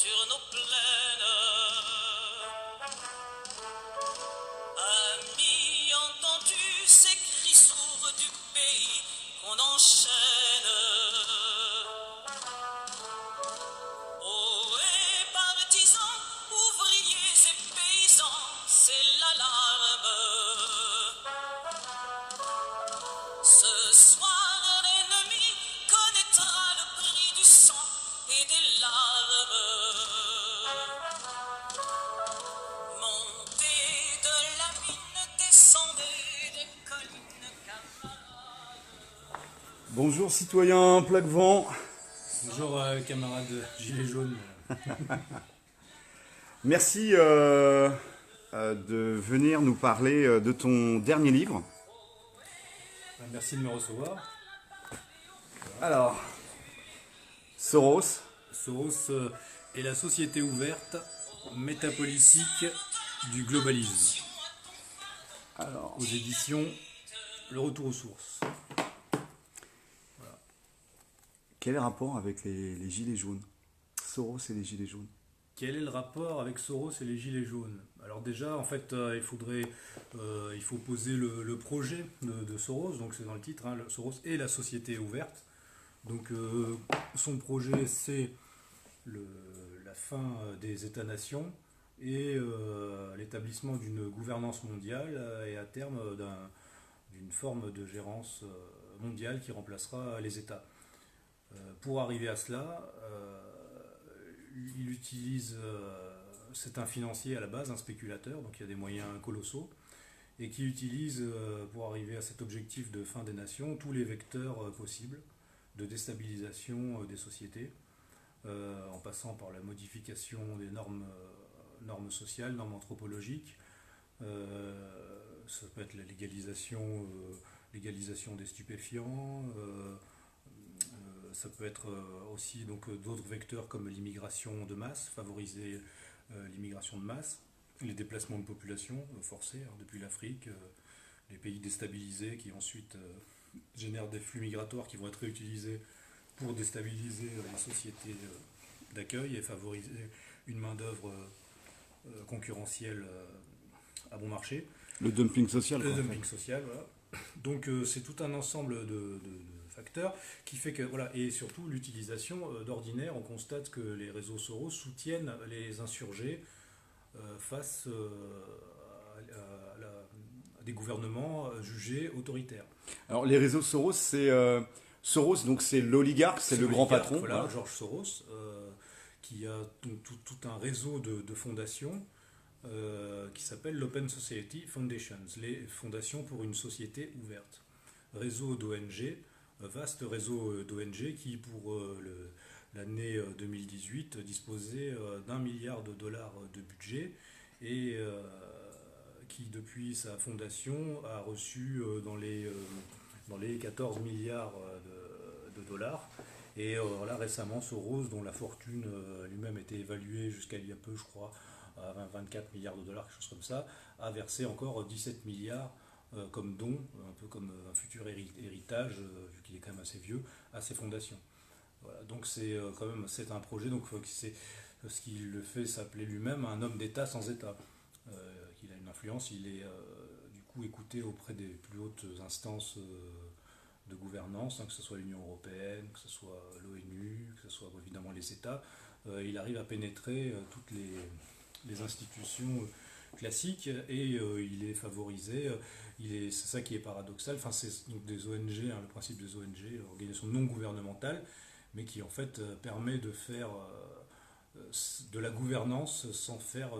sur nos plaines. Amis, entends-tu ces cris sourds du pays qu'on enchaîne? Ohé, partisans, ouvriers et paysans, c'est l'alarme. Ce soir, l'ennemi connaîtra le prix du sang et des larmes. Montez de la mine, descendez des collines, camarades. Bonjour citoyens Plaquevent. Bonjour camarades Gilets jaunes. Merci de venir nous parler de ton dernier livre. Merci de me recevoir. Alors, Soros. Soros est la société ouverte métapolitique du globalisme. Alors, Aux éditions Le Retour aux sources. quel est le rapport avec les gilets jaunes? Soros et les gilets jaunes. Quel est le rapport avec Soros et les Gilets jaunes? Alors déjà, en fait, il faut poser le projet de Soros, donc c'est dans le titre, hein, Soros et la société ouverte. Donc son projet, c'est la fin des États-nations et l'établissement d'une gouvernance mondiale et à terme d'une forme de gérance mondiale qui remplacera les États. Pour arriver à cela, il utilise, c'est un financier à la base, un spéculateur, donc il y a des moyens colossaux, et qui utilise pour arriver à cet objectif de fin des nations tous les vecteurs possibles de déstabilisation des sociétés, en passant par la modification des normes sociales, normes anthropologiques. Ça peut être la légalisation des stupéfiants. Ça peut être aussi d'autres vecteurs comme l'immigration de masse, favoriser l'immigration de masse, les déplacements de population forcés depuis l'Afrique, les pays déstabilisés qui ensuite génèrent des flux migratoires qui vont être réutilisés pour déstabiliser les sociétés d'accueil et favoriser une main-d'œuvre concurrentielle à bon marché. Le dumping social. Le dumping social, voilà. Donc c'est tout un ensemble de facteurs qui fait que, voilà, et surtout l'utilisation d'ordinaire, on constate que les réseaux Soros soutiennent les insurgés face à des gouvernements jugés autoritaires. Alors les réseaux Soros, c'est Soros, donc c'est l'oligarque, c'est le grand patron. Voilà, George Soros, qui a donc tout un réseau de fondations qui s'appelle l'Open Society Foundations, les fondations pour une société ouverte. Réseau d'ONG, vaste réseau d'ONG qui, pour l'année 2018, disposait d'1 milliard de dollars de budget et qui, depuis sa fondation, a reçu dans les 14 milliards de dollars. Et là, récemment, Soros, dont la fortune lui-même était évaluée jusqu'à il y a peu, je crois, à 24 milliards de dollars, quelque chose comme ça, a versé encore 17 milliards comme don, un peu comme un futur héritage, vu qu'il est quand même assez vieux, à ses fondations. Voilà, donc c'est quand même un projet, donc c'est ce qui le fait s'appeler lui-même un homme d'État sans État. Il a une influence, il est du coup écouté auprès des plus hautes instances de gouvernance, hein, que ce soit l'Union européenne, que ce soit l'ONU, que ce soit évidemment les États. Il arrive à pénétrer toutes les institutions classiques et il est favorisé. C'est ça qui est paradoxal. Enfin, c'est donc des ONG, hein, le principe des ONG, organisations non gouvernementales, mais qui en fait permet de faire de la gouvernance sans faire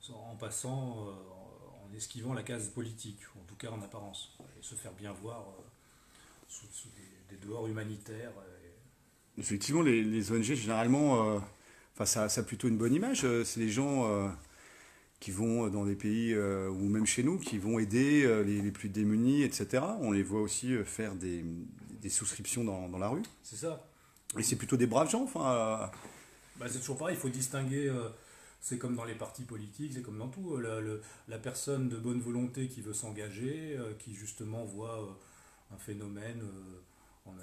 en passant, en esquivant la case politique, en tout cas en apparence, et se faire bien voir sous des dehors humanitaires. Effectivement, les ONG généralement, ça a plutôt une bonne image. C'est des gens qui vont dans des pays, ou même chez nous, qui vont aider les plus démunis, etc. On les voit aussi faire des souscriptions dans la rue. C'est ça. Et c'est plutôt des braves gens. C'est toujours pareil, il faut distinguer, c'est comme dans les partis politiques, c'est comme dans tout, la personne de bonne volonté qui veut s'engager, qui justement voit un phénomène en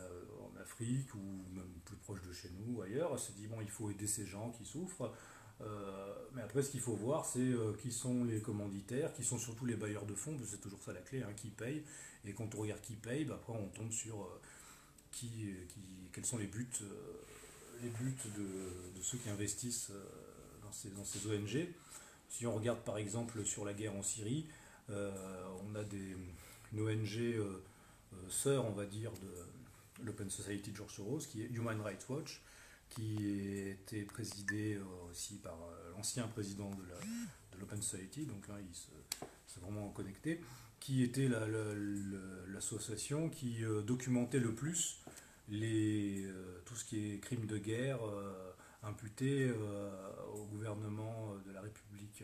Afrique ou même plus proche de chez nous, ailleurs. Elle s'est dit, bon, il faut aider ces gens qui souffrent. Mais après, ce qu'il faut voir, c'est qui sont les commanditaires, qui sont surtout les bailleurs de fonds, parce que c'est toujours ça la clé, hein, qui paye. Et quand on regarde qui paye, bah, après on tombe sur quels sont les buts de ceux qui investissent dans ces ONG. Si on regarde par exemple sur la guerre en Syrie, on a une ONG sœur, on va dire, de l'Open Society de George Soros, qui est Human Rights Watch, qui était présidé aussi par l'ancien président de l'Open Society, donc hein, c'est vraiment connecté, qui était l'association qui documentait le plus tout ce qui est crimes de guerre imputés au gouvernement de la République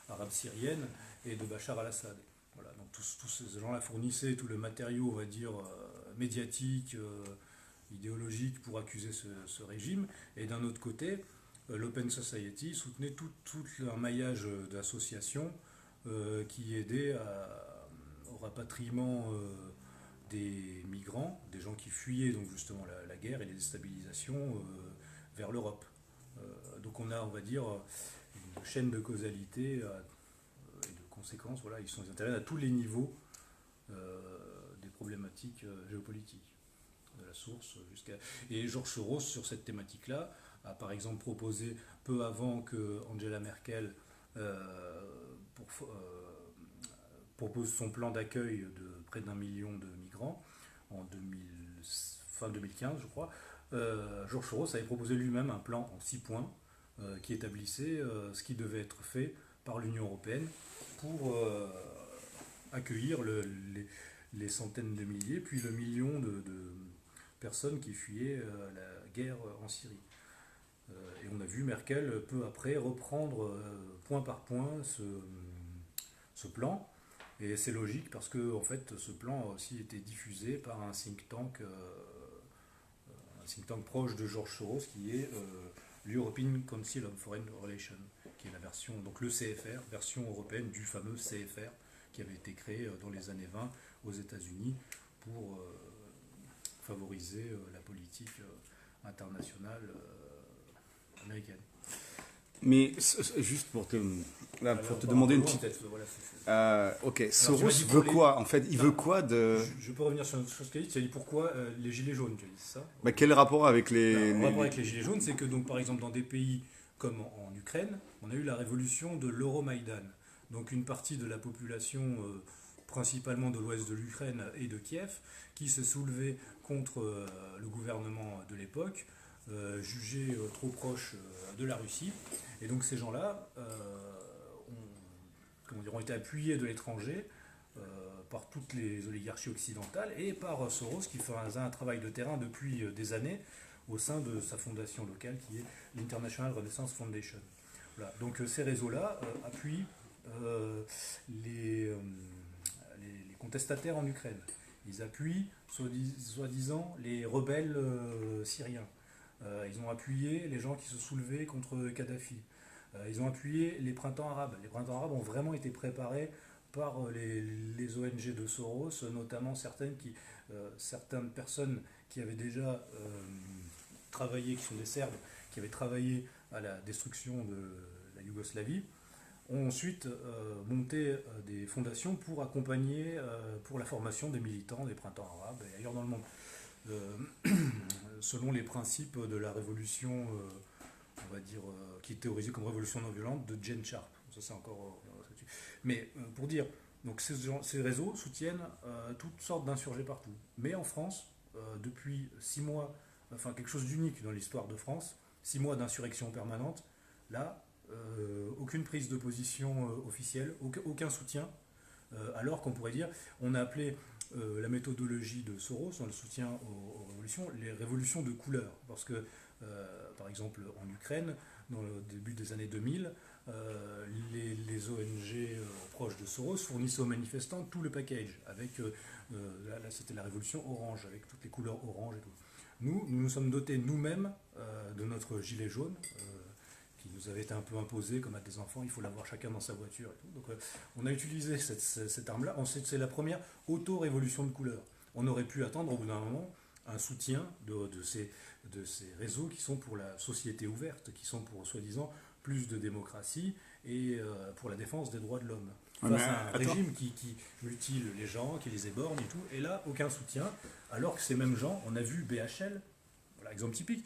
arabe syrienne et de Bachar al-Assad. Voilà, donc tous ces gens-là fournissaient tout le matériau, on va dire, médiatique, idéologique pour accuser ce régime. Et d'un autre côté, l'Open Society soutenait tout un maillage d'associations qui aidaient au rapatriement des migrants, des gens qui fuyaient donc justement la guerre et les déstabilisations vers l'Europe. Donc on a, on va dire, une chaîne de causalité et de conséquences. Voilà, ils interviennent à tous les niveaux des problématiques géopolitiques, de la source jusqu'à... Et George Soros, sur cette thématique-là, a par exemple proposé, peu avant que Angela Merkel propose son plan d'accueil de près d'1 million de migrants en fin 2015, je crois, George Soros avait proposé lui-même un plan en 6 points qui établissait ce qui devait être fait par l'Union européenne pour accueillir les centaines de milliers, puis le million de personnes qui fuyaient la guerre en Syrie. Et on a vu Merkel, peu après, reprendre point par point ce plan. Et c'est logique parce que en fait, ce plan a aussi été diffusé par un think tank proche de George Soros qui est l'European Council of Foreign Relations, qui est la version, donc le CFR, version européenne du fameux CFR qui avait été créé dans les années 20 aux États-Unis pour favoriser la politique internationale américaine. Mais juste pour te demander une petite... ok, Soros veut quoi en fait? Il veut quoi de... Je peux revenir sur une chose qu'il a dit. Tu as dit pourquoi les gilets jaunes, tu as dit ça? Bah, quel rapport avec les... Le rapport avec les gilets jaunes, c'est que donc, par exemple dans des pays comme en Ukraine, on a eu la révolution de l'Euromaïdan. Donc une partie de la population, principalement de l'ouest de l'Ukraine et de Kiev, qui s'est soulevée contre le gouvernement de l'époque, jugé trop proche de la Russie. Et donc ces gens-là ont été appuyés de l'étranger par toutes les oligarchies occidentales et par Soros qui faisait un travail de terrain depuis des années au sein de sa fondation locale qui est l'International Renaissance Foundation. Voilà. Donc ces réseaux-là appuient les contestataires en Ukraine. Ils appuient soi-disant les rebelles syriens. Ils ont appuyé les gens qui se soulevaient contre Kadhafi. Ils ont appuyé les printemps arabes. Les printemps arabes ont vraiment été préparés par les ONG de Soros, notamment certaines personnes qui avaient déjà travaillé, qui sont des Serbes, qui avaient travaillé à la destruction de la Yougoslavie, ont ensuite monté des fondations pour accompagner pour la formation des militants des printemps arabes et ailleurs dans le monde. Selon les principes de la révolution, on va dire, qui est théorisée comme révolution non violente de Jane Sharp. Ça, c'est encore... Mais pour dire, donc ces réseaux soutiennent toutes sortes d'insurgés partout. Mais en France, depuis 6 mois, enfin quelque chose d'unique dans l'histoire de France, 6 mois d'insurrection permanente, là, aucune prise de position officielle, aucun soutien, alors qu'on pourrait dire, on a appelé la méthodologie de Soros dans le soutien aux révolutions, les révolutions de couleur. Parce que, par exemple, en Ukraine, dans le début des années 2000, les ONG proches de Soros fournissaient aux manifestants tout le package. Avec, là, c'était la révolution orange, avec toutes les couleurs orange et tout. Nous sommes dotés nous-mêmes de notre gilet jaune, qui nous avait été un peu imposé comme à des enfants, il faut l'avoir chacun dans sa voiture et tout. Donc on a utilisé cette arme-là. Ensuite, c'est la première auto-révolution de couleur. on aurait pu attendre au bout d'un moment un soutien de ces réseaux qui sont pour la société ouverte, qui sont pour, soi-disant, plus de démocratie et pour la défense des droits de l'homme. Face à un régime qui mutile les gens, qui les éborgne et tout, et là, aucun soutien, alors que ces mêmes gens, on a vu BHL, voilà, exemple typique,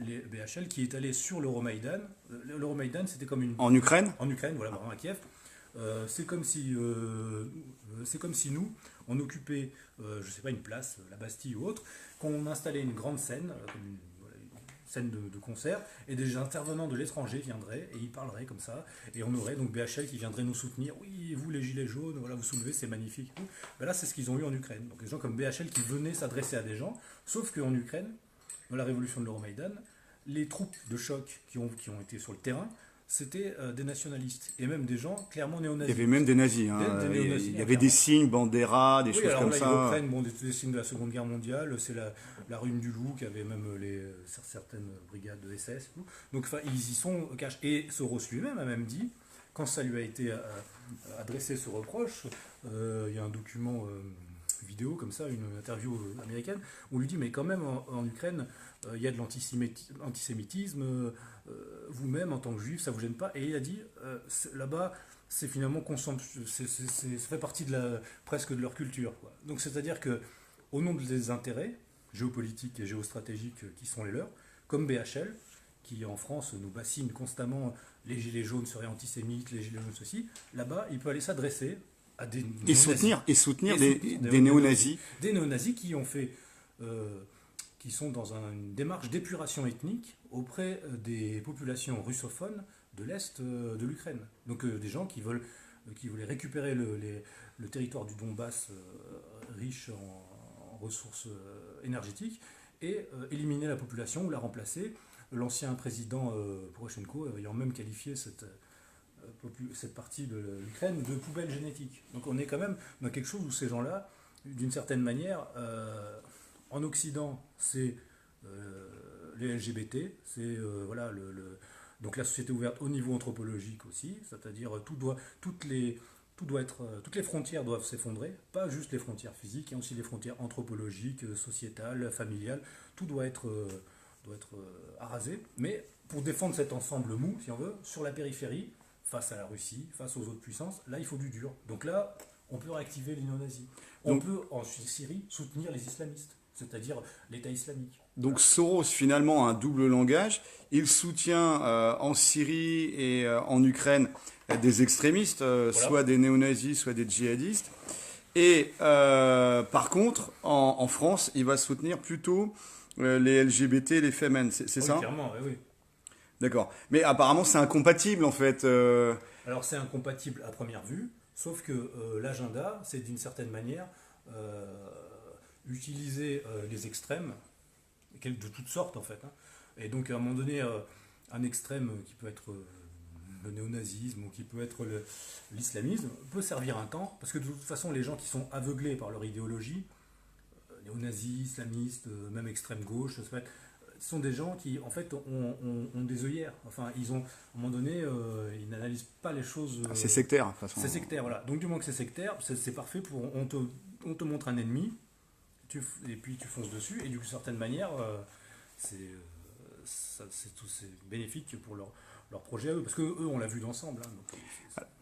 les BHL qui est allé sur l'Euromaïdan. L'Euromaïdan, c'était comme une... En Ukraine ? En Ukraine, voilà, vraiment à Kiev. C'est comme si nous, on occupait, je sais pas, une place, la Bastille ou autre, qu'on installait une grande scène, comme une scène de concert, et des intervenants de l'étranger viendraient et ils parleraient comme ça, et on aurait donc BHL qui viendrait nous soutenir. Oui, vous les gilets jaunes, voilà, vous soulevez, c'est magnifique. Ben là, c'est ce qu'ils ont eu en Ukraine. Donc des gens comme BHL qui venaient s'adresser à des gens, sauf qu'en Ukraine, dans la révolution de l'Euromaïdan, les troupes de choc qui ont été sur le terrain, c'était des nationalistes, et même des gens clairement néo-nazis. Il y avait même des nazis. Hein. Des néo-nazis, il y avait des signes, Bandera, des choses alors comme là, ça. Ils reprennent des signes de la Seconde Guerre mondiale, c'est la rune du Loup qui avait même certaines brigades de SS. Et tout. Donc ils y sont cachés. Et Soros lui-même a même dit, quand ça lui a été adressé ce reproche, il y a un document vidéo comme ça, une interview américaine, où on lui dit mais quand même en Ukraine, il y a de l'antisémitisme, vous-même en tant que juif, ça vous gêne pas? Et il a dit là-bas, c'est finalement ça fait partie presque de leur culture, quoi. Donc c'est-à-dire que au nom des intérêts géopolitiques et géostratégiques qui sont les leurs, comme BHL, qui en France nous bassine constamment, les gilets jaunes seraient antisémites, les gilets jaunes ceci, là-bas il peut aller s'adresser à des soutenir des néo-nazis. Des néo-nazis qui ont fait, qui sont dans une démarche d'épuration ethnique auprès des populations russophones de l'Est de l'Ukraine. Donc des gens qui voulaient récupérer le territoire du Donbass riche en ressources énergétiques et éliminer la population ou la remplacer. L'ancien président Poroshenko ayant même qualifié cette partie de l'Ukraine de poubelle génétique. Donc on est quand même dans quelque chose où ces gens-là, d'une certaine manière, en Occident, c'est les LGBT, c'est voilà, donc la société ouverte au niveau anthropologique aussi, c'est-à-dire toutes les frontières doivent s'effondrer, pas juste les frontières physiques, il y a aussi les frontières anthropologiques, sociétales, familiales, tout doit être arasé, mais pour défendre cet ensemble mou, si on veut, sur la périphérie, face à la Russie, face aux autres puissances, là il faut du dur. Donc là, on peut réactiver les néo-nazis. On peut en Syrie soutenir les islamistes, c'est-à-dire l'État islamique. Donc Soros finalement a un double langage. Il soutient en Syrie et en Ukraine des extrémistes, voilà, soit des néo-nazis, soit des djihadistes. Et par contre, en France, il va soutenir plutôt les LGBT, les femmes. C'est ça ? Clairement, oui. D'accord. Mais apparemment, c'est incompatible, en fait. Alors, c'est incompatible à première vue, sauf que l'agenda, c'est d'une certaine manière utiliser les extrêmes, de toutes sortes, en fait. Hein. Et donc, à un moment donné, un extrême qui peut être le néonazisme ou qui peut être l'islamisme peut servir un temps, parce que de toute façon, les gens qui sont aveuglés par leur idéologie, néo-nazis, islamistes, même extrême gauche, ce sont des gens qui, en fait, ont des œillères. Enfin, ils ont, à un moment donné, ils n'analysent pas les choses... c'est sectaire, de toute façon. C'est sectaire, voilà. Donc, du moment que c'est sectaire, c'est parfait pour... On te montre un ennemi, et puis tu fonces dessus, et d'une certaine manière, c'est bénéfique pour leur projet à eux, parce qu'eux, on l'a vu d'ensemble. Hein, donc,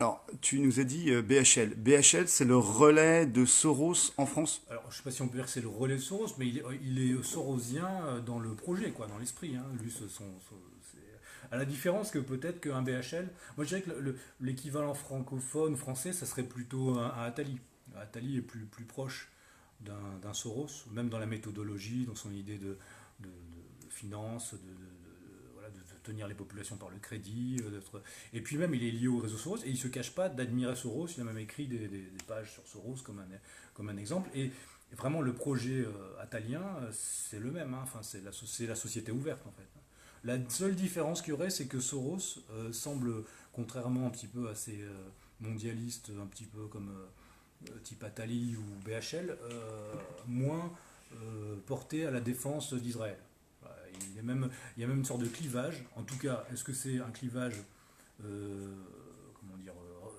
alors, tu nous as dit BHL. BHL, c'est le relais de Soros en France ? Alors, je ne sais pas si on peut dire que c'est le relais de Soros, mais il est sorosien dans le projet, quoi, dans l'esprit. Hein. Lui, à la différence que peut-être qu'un BHL, moi je dirais que l'équivalent francophone, français, ça serait plutôt un Attali. Attali est plus proche d'un Soros, même dans la méthodologie, dans son idée de finance, de tenir les populations par le crédit, et puis même il est lié au réseau Soros, et il ne se cache pas d'admirer Soros, il a même écrit des pages sur Soros comme un exemple, et vraiment le projet attalien, c'est le même, hein. Enfin, c'est la société ouverte en fait. La seule différence qu'il y aurait, c'est que Soros semble, contrairement un petit peu à ces mondialistes, un petit peu comme type Attali ou BHL, moins porté à la défense d'Israël. Il y a même une sorte de clivage. En tout cas, est-ce que c'est un clivage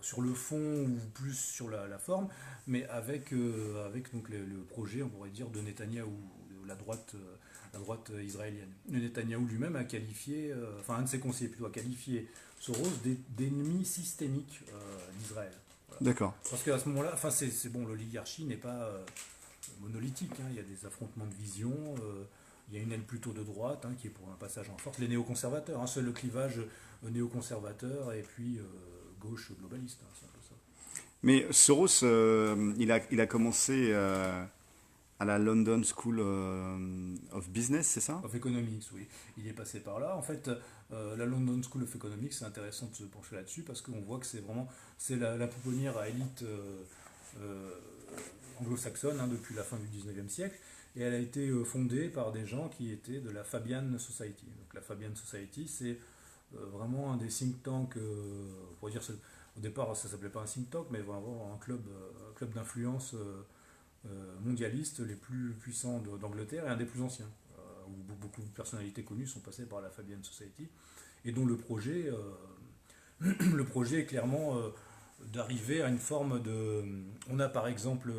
sur le fond ou plus sur la forme, mais avec donc le projet, on pourrait dire, de Netanyahou, de la droite israélienne. Le Netanyahou lui-même a qualifié, enfin un de ses conseillers plutôt, a qualifié Soros d'ennemi systémique d'Israël. Voilà. D'accord. Parce qu'à ce moment-là, enfin c'est bon, l'oligarchie n'est pas monolithique, hein, il y a des affrontements de vision. Il y a une aile plutôt de droite qui est pour un passage en force. Les néoconservateurs, c'est le clivage néoconservateur et puis gauche globaliste, c'est un peu ça. Mais Soros, il a commencé à la London School of Business, c'est ça? Of Economics, oui. Il est passé par là. En fait, la London School of Economics, c'est intéressant de se pencher là-dessus parce qu'on voit que c'est la pouponnière à élite anglo-saxonne depuis la fin du 19e siècle. Et elle a été fondée par des gens qui étaient de la Fabian Society. Donc la Fabian Society, c'est vraiment un des think tanks, on pourrait dire, au départ ça ne s'appelait pas un think tank, mais vraiment un club d'influence mondialiste les plus puissants d'Angleterre et un des plus anciens, où beaucoup de personnalités connues sont passées par la Fabian Society, et dont le projet est clairement d'arriver à une forme de... On a par exemple...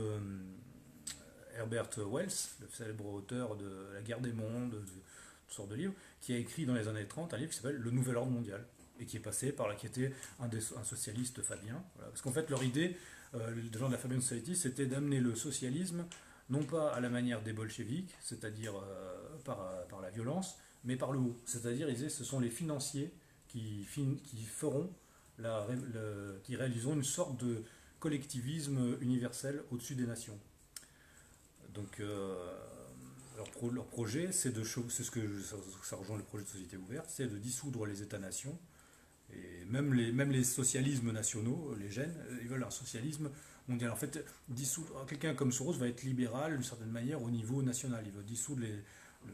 Herbert Wells, le célèbre auteur de La guerre des mondes, de toutes sortes de livres, qui a écrit dans les années 30 un livre qui s'appelle Le Nouvel Ordre Mondial, et qui est passé par là, qui était un socialiste fabien. Voilà. Parce qu'en fait, leur idée, des gens de la Fabian Society, c'était d'amener le socialisme, non pas à la manière des bolcheviks, c'est-à-dire par la violence, mais par le haut. C'est-à-dire, ils disaient, ce sont les financiers qui qui réaliseront une sorte de collectivisme universel au-dessus des nations. Donc leur projet, ça rejoint le projet de société ouverte, c'est de dissoudre les États-nations, et même les socialismes nationaux, les gènes, ils veulent un socialisme mondial. En fait, quelqu'un comme Soros va être libéral d'une certaine manière au niveau national, il veut dissoudre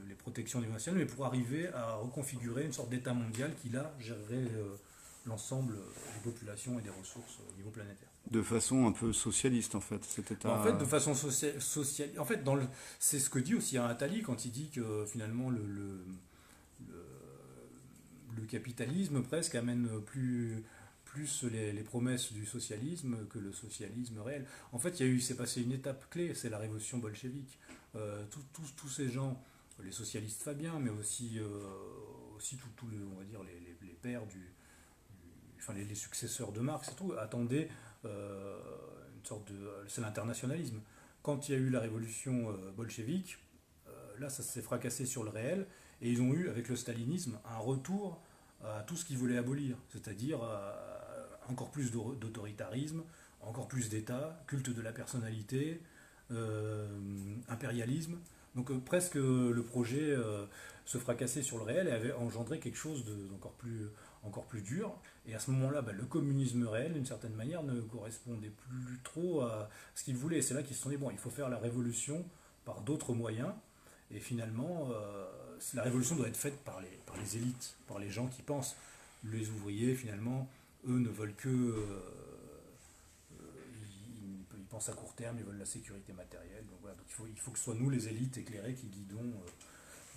les protections au niveau national, mais pour arriver à reconfigurer une sorte d'État mondial qui là gérerait l'ensemble des populations et des ressources au niveau planétaire. De façon un peu socialiste, en fait, cet État. En fait, de façon sociale. En fait, c'est ce que dit aussi Attali quand il dit que finalement le capitalisme presque amène plus les promesses du socialisme que le socialisme réel. En fait, s'est passé une étape clé, c'est la révolution bolchevique. Tous ces gens, les socialistes fabiens, mais aussi on va dire les pères enfin les successeurs de Marx et tout, attendaient une sorte c'est l'internationalisme. Quand il y a eu la révolution bolchevique, là ça s'est fracassé sur le réel, et ils ont eu avec le stalinisme un retour à tout ce qu'ils voulaient abolir, c'est-à-dire encore plus d'autoritarisme, encore plus d'État, culte de la personnalité, impérialisme. Donc presque le projet se fracassait sur le réel et avait engendré quelque chose encore plus dur. Et à ce moment-là, le communisme réel, d'une certaine manière, ne correspondait plus trop à ce qu'ils voulaient. Et c'est là qu'ils se sont dit, bon, il faut faire la révolution par d'autres moyens. Et finalement, la révolution doit être faite par les élites, par les gens qui pensent. Les ouvriers, finalement, eux ne veulent que... ils pensent à court terme, ils veulent la sécurité matérielle. Donc voilà, donc il faut que ce soit nous, les élites éclairées, qui guidons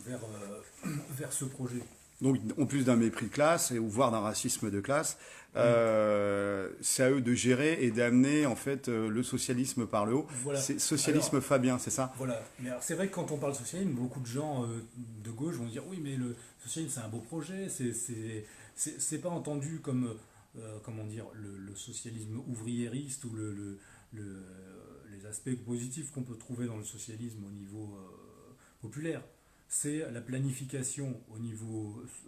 vers ce projet. Donc, en plus d'un mépris de classe, ou voire d'un racisme de classe, c'est à eux de gérer et d'amener en fait le socialisme par le haut. Voilà. C'est socialisme fabien, c'est ça? Voilà. Mais alors, c'est vrai que quand on parle socialisme, beaucoup de gens de gauche vont dire oui, mais le socialisme c'est un beau projet, c'est pas entendu comme comment dire le socialisme ouvriériste ou les aspects positifs qu'on peut trouver dans le socialisme au niveau populaire. C'est la planification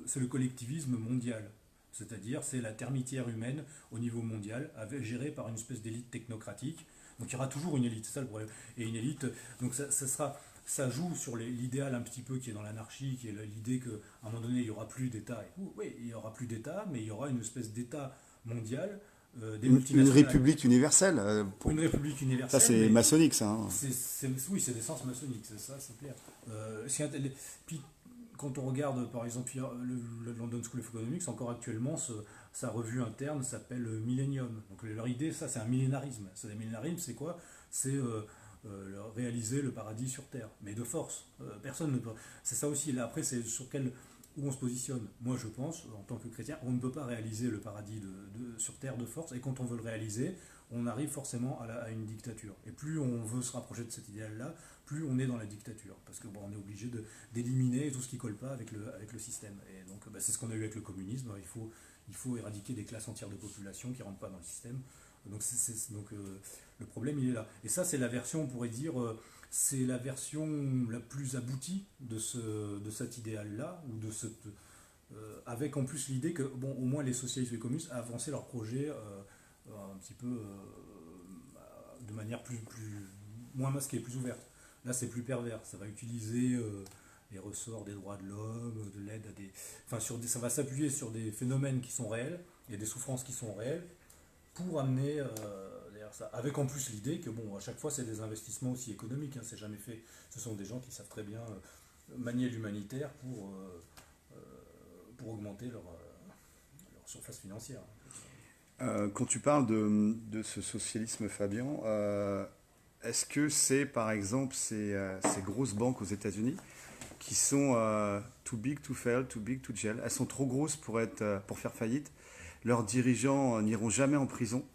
c'est le collectivisme mondial. C'est-à-dire, c'est la termitière humaine au niveau mondial, gérée par une espèce d'élite technocratique. Donc il y aura toujours une élite, c'est ça le problème. Et une élite, donc ça joue sur l'idéal un petit peu qui est dans l'anarchie, qui est l'idée qu'à un moment donné, il n'y aura plus d'État. Oui, il n'y aura plus d'État, mais il y aura une espèce d'État mondial. Une république universelle. Une république universelle. Ça, c'est maçonnique, ça. Hein. Oui, c'est d'essence maçonnique, c'est ça, c'est clair. Puis, quand on regarde, par exemple, le London School of Economics, encore actuellement, sa revue interne s'appelle Millennium. Donc, leur idée, ça, c'est un millénarisme. Le millénarisme, c'est quoi? C'est réaliser le paradis sur Terre, mais de force. Personne ne peut. C'est ça aussi. Là, après, c'est sur quelle où on se positionne. Moi, je pense, en tant que chrétien, on ne peut pas réaliser le paradis sur terre de force, et quand on veut le réaliser, on arrive forcément à une dictature. Et plus on veut se rapprocher de cet idéal-là, plus on est dans la dictature, parce que on est obligé d'éliminer tout ce qui ne colle pas avec le système. Et donc, c'est ce qu'on a eu avec le communisme. Il faut éradiquer des classes entières de population qui ne rentrent pas dans le système. Donc, le problème, il est là. Et ça, c'est la version, on pourrait dire, c'est la version la plus aboutie de cet idéal-là, ou avec en plus l'idée que, au moins les socialistes et les communistes avançaient leur projet un petit peu de manière moins masquée, plus ouverte. Là, c'est plus pervers. Ça va utiliser les ressorts des droits de l'homme, de l'aide à des... ça va s'appuyer sur des phénomènes qui sont réels, et des souffrances qui sont réelles, pour amener derrière ça. Avec en plus l'idée que, à chaque fois, c'est des investissements aussi économiques. C'est jamais fait. Ce sont des gens qui savent très bien manier l'humanitaire pour augmenter leur surface financière. Quand tu parles de ce socialisme, Fabien, est-ce que c'est par exemple ces grosses banques aux États-Unis qui sont too big to fail, too big to jail? Elles sont trop grosses pour faire faillite. Leurs dirigeants n'iront jamais en prison.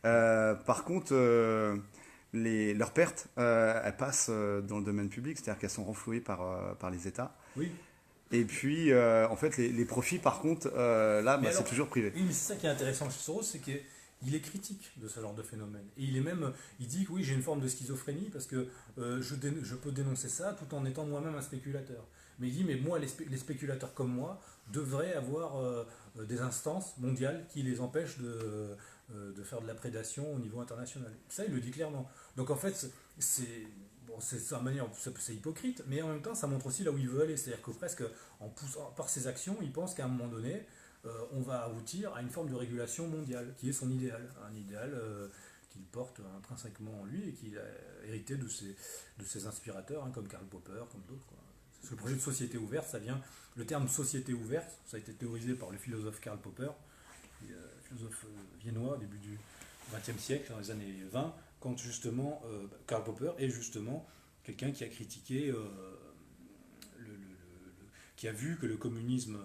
Par contre, leurs pertes, elles passent dans le domaine public, c'est-à-dire qu'elles sont renflouées par les États. Oui. Et puis, en fait, les profits, par contre, là, c'est toujours privé. Oui, mais c'est ça qui est intéressant chez Soros, c'est qu'il est critique de ce genre de phénomène. Et il dit que oui, j'ai une forme de schizophrénie parce que je peux dénoncer ça tout en étant moi-même un spéculateur. Mais il dit, mais moi, les spéculateurs comme moi devraient avoir des instances mondiales qui les empêchent de faire de la prédation au niveau international. Ça, il le dit clairement. Donc en fait, c'est sa manière, c'est hypocrite, mais en même temps, ça montre aussi là où il veut aller. C'est-à-dire que presque, par ses actions, il pense qu'à un moment donné, on va aboutir à une forme de régulation mondiale, qui est son idéal. Un idéal qu'il porte intrinsèquement en lui et qu'il a hérité de ses inspirateurs, comme Karl Popper, comme d'autres. Parce que le projet de société ouverte, le terme société ouverte, ça a été théorisé par le philosophe Karl Popper, philosophe viennois au début du XXe siècle, dans les années 20, quand justement Karl Popper est justement quelqu'un qui a critiqué, qui a vu que le communisme,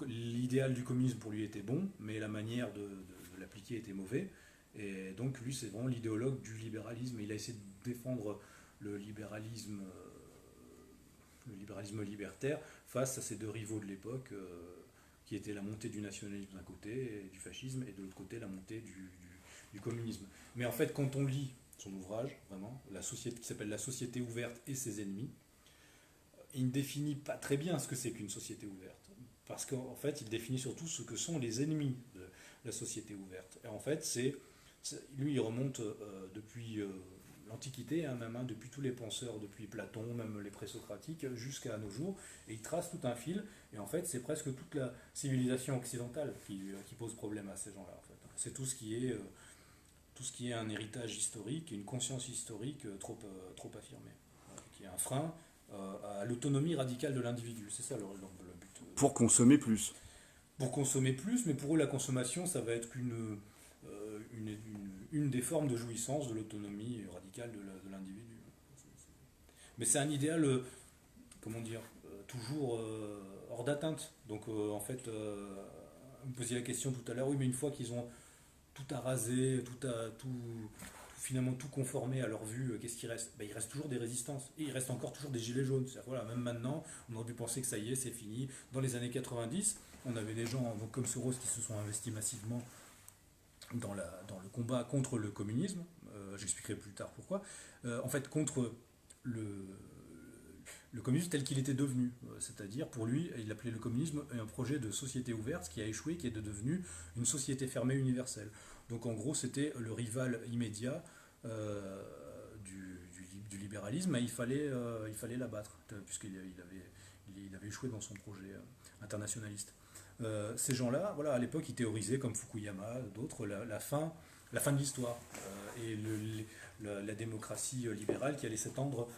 l'idéal du communisme pour lui était bon, mais la manière de l'appliquer était mauvaise. Et donc lui, c'est vraiment l'idéologue du libéralisme. Il a essayé de défendre le libéralisme libertaire face à ces deux rivaux de l'époque, qui étaient la montée du nationalisme d'un côté, et du fascisme, et de l'autre côté la montée du communisme. Mais en fait, quand on lit son ouvrage, vraiment, qui s'appelle La société ouverte et ses ennemis, il ne définit pas très bien ce que c'est qu'une société ouverte. Parce qu'en fait, il définit surtout ce que sont les ennemis de la société ouverte. Et en fait, lui, il remonte depuis l'Antiquité, même depuis tous les penseurs, depuis Platon, même les présocratiques, jusqu'à nos jours, et il trace tout un fil. Et en fait, c'est presque toute la civilisation occidentale qui pose problème à ces gens-là. En fait. C'est tout ce qui est un héritage historique, une conscience historique trop affirmée, qui est un frein à l'autonomie radicale de l'individu. C'est ça le but. Pour consommer plus. Pour consommer plus, mais pour eux, la consommation, ça va être une des formes de jouissance de l'autonomie radicale de l'individu. Mais c'est un idéal, toujours hors d'atteinte. Donc en fait, vous me posiez la question tout à l'heure, oui, mais une fois qu'ils ont tout arasé, finalement tout conformé à leur vue, qu'est-ce qui reste? Il reste toujours des résistances. Et il reste encore toujours des gilets jaunes. Même maintenant, on aurait pu penser que ça y est, c'est fini. Dans les années 90, on avait des gens comme Soros qui se sont investis massivement dans le combat contre le communisme. J'expliquerai plus tard pourquoi. En fait, contre le communisme tel qu'il était devenu. C'est-à-dire, pour lui, il appelait le communisme un projet de société ouverte qui a échoué, qui est devenu une société fermée universelle. Donc en gros, c'était le rival immédiat du libéralisme, mais il fallait l'abattre, puisqu'il avait échoué dans son projet internationaliste. Ces gens-là, à l'époque, ils théorisaient, comme Fukuyama, d'autres, la fin de l'histoire et la démocratie libérale qui allait s'étendre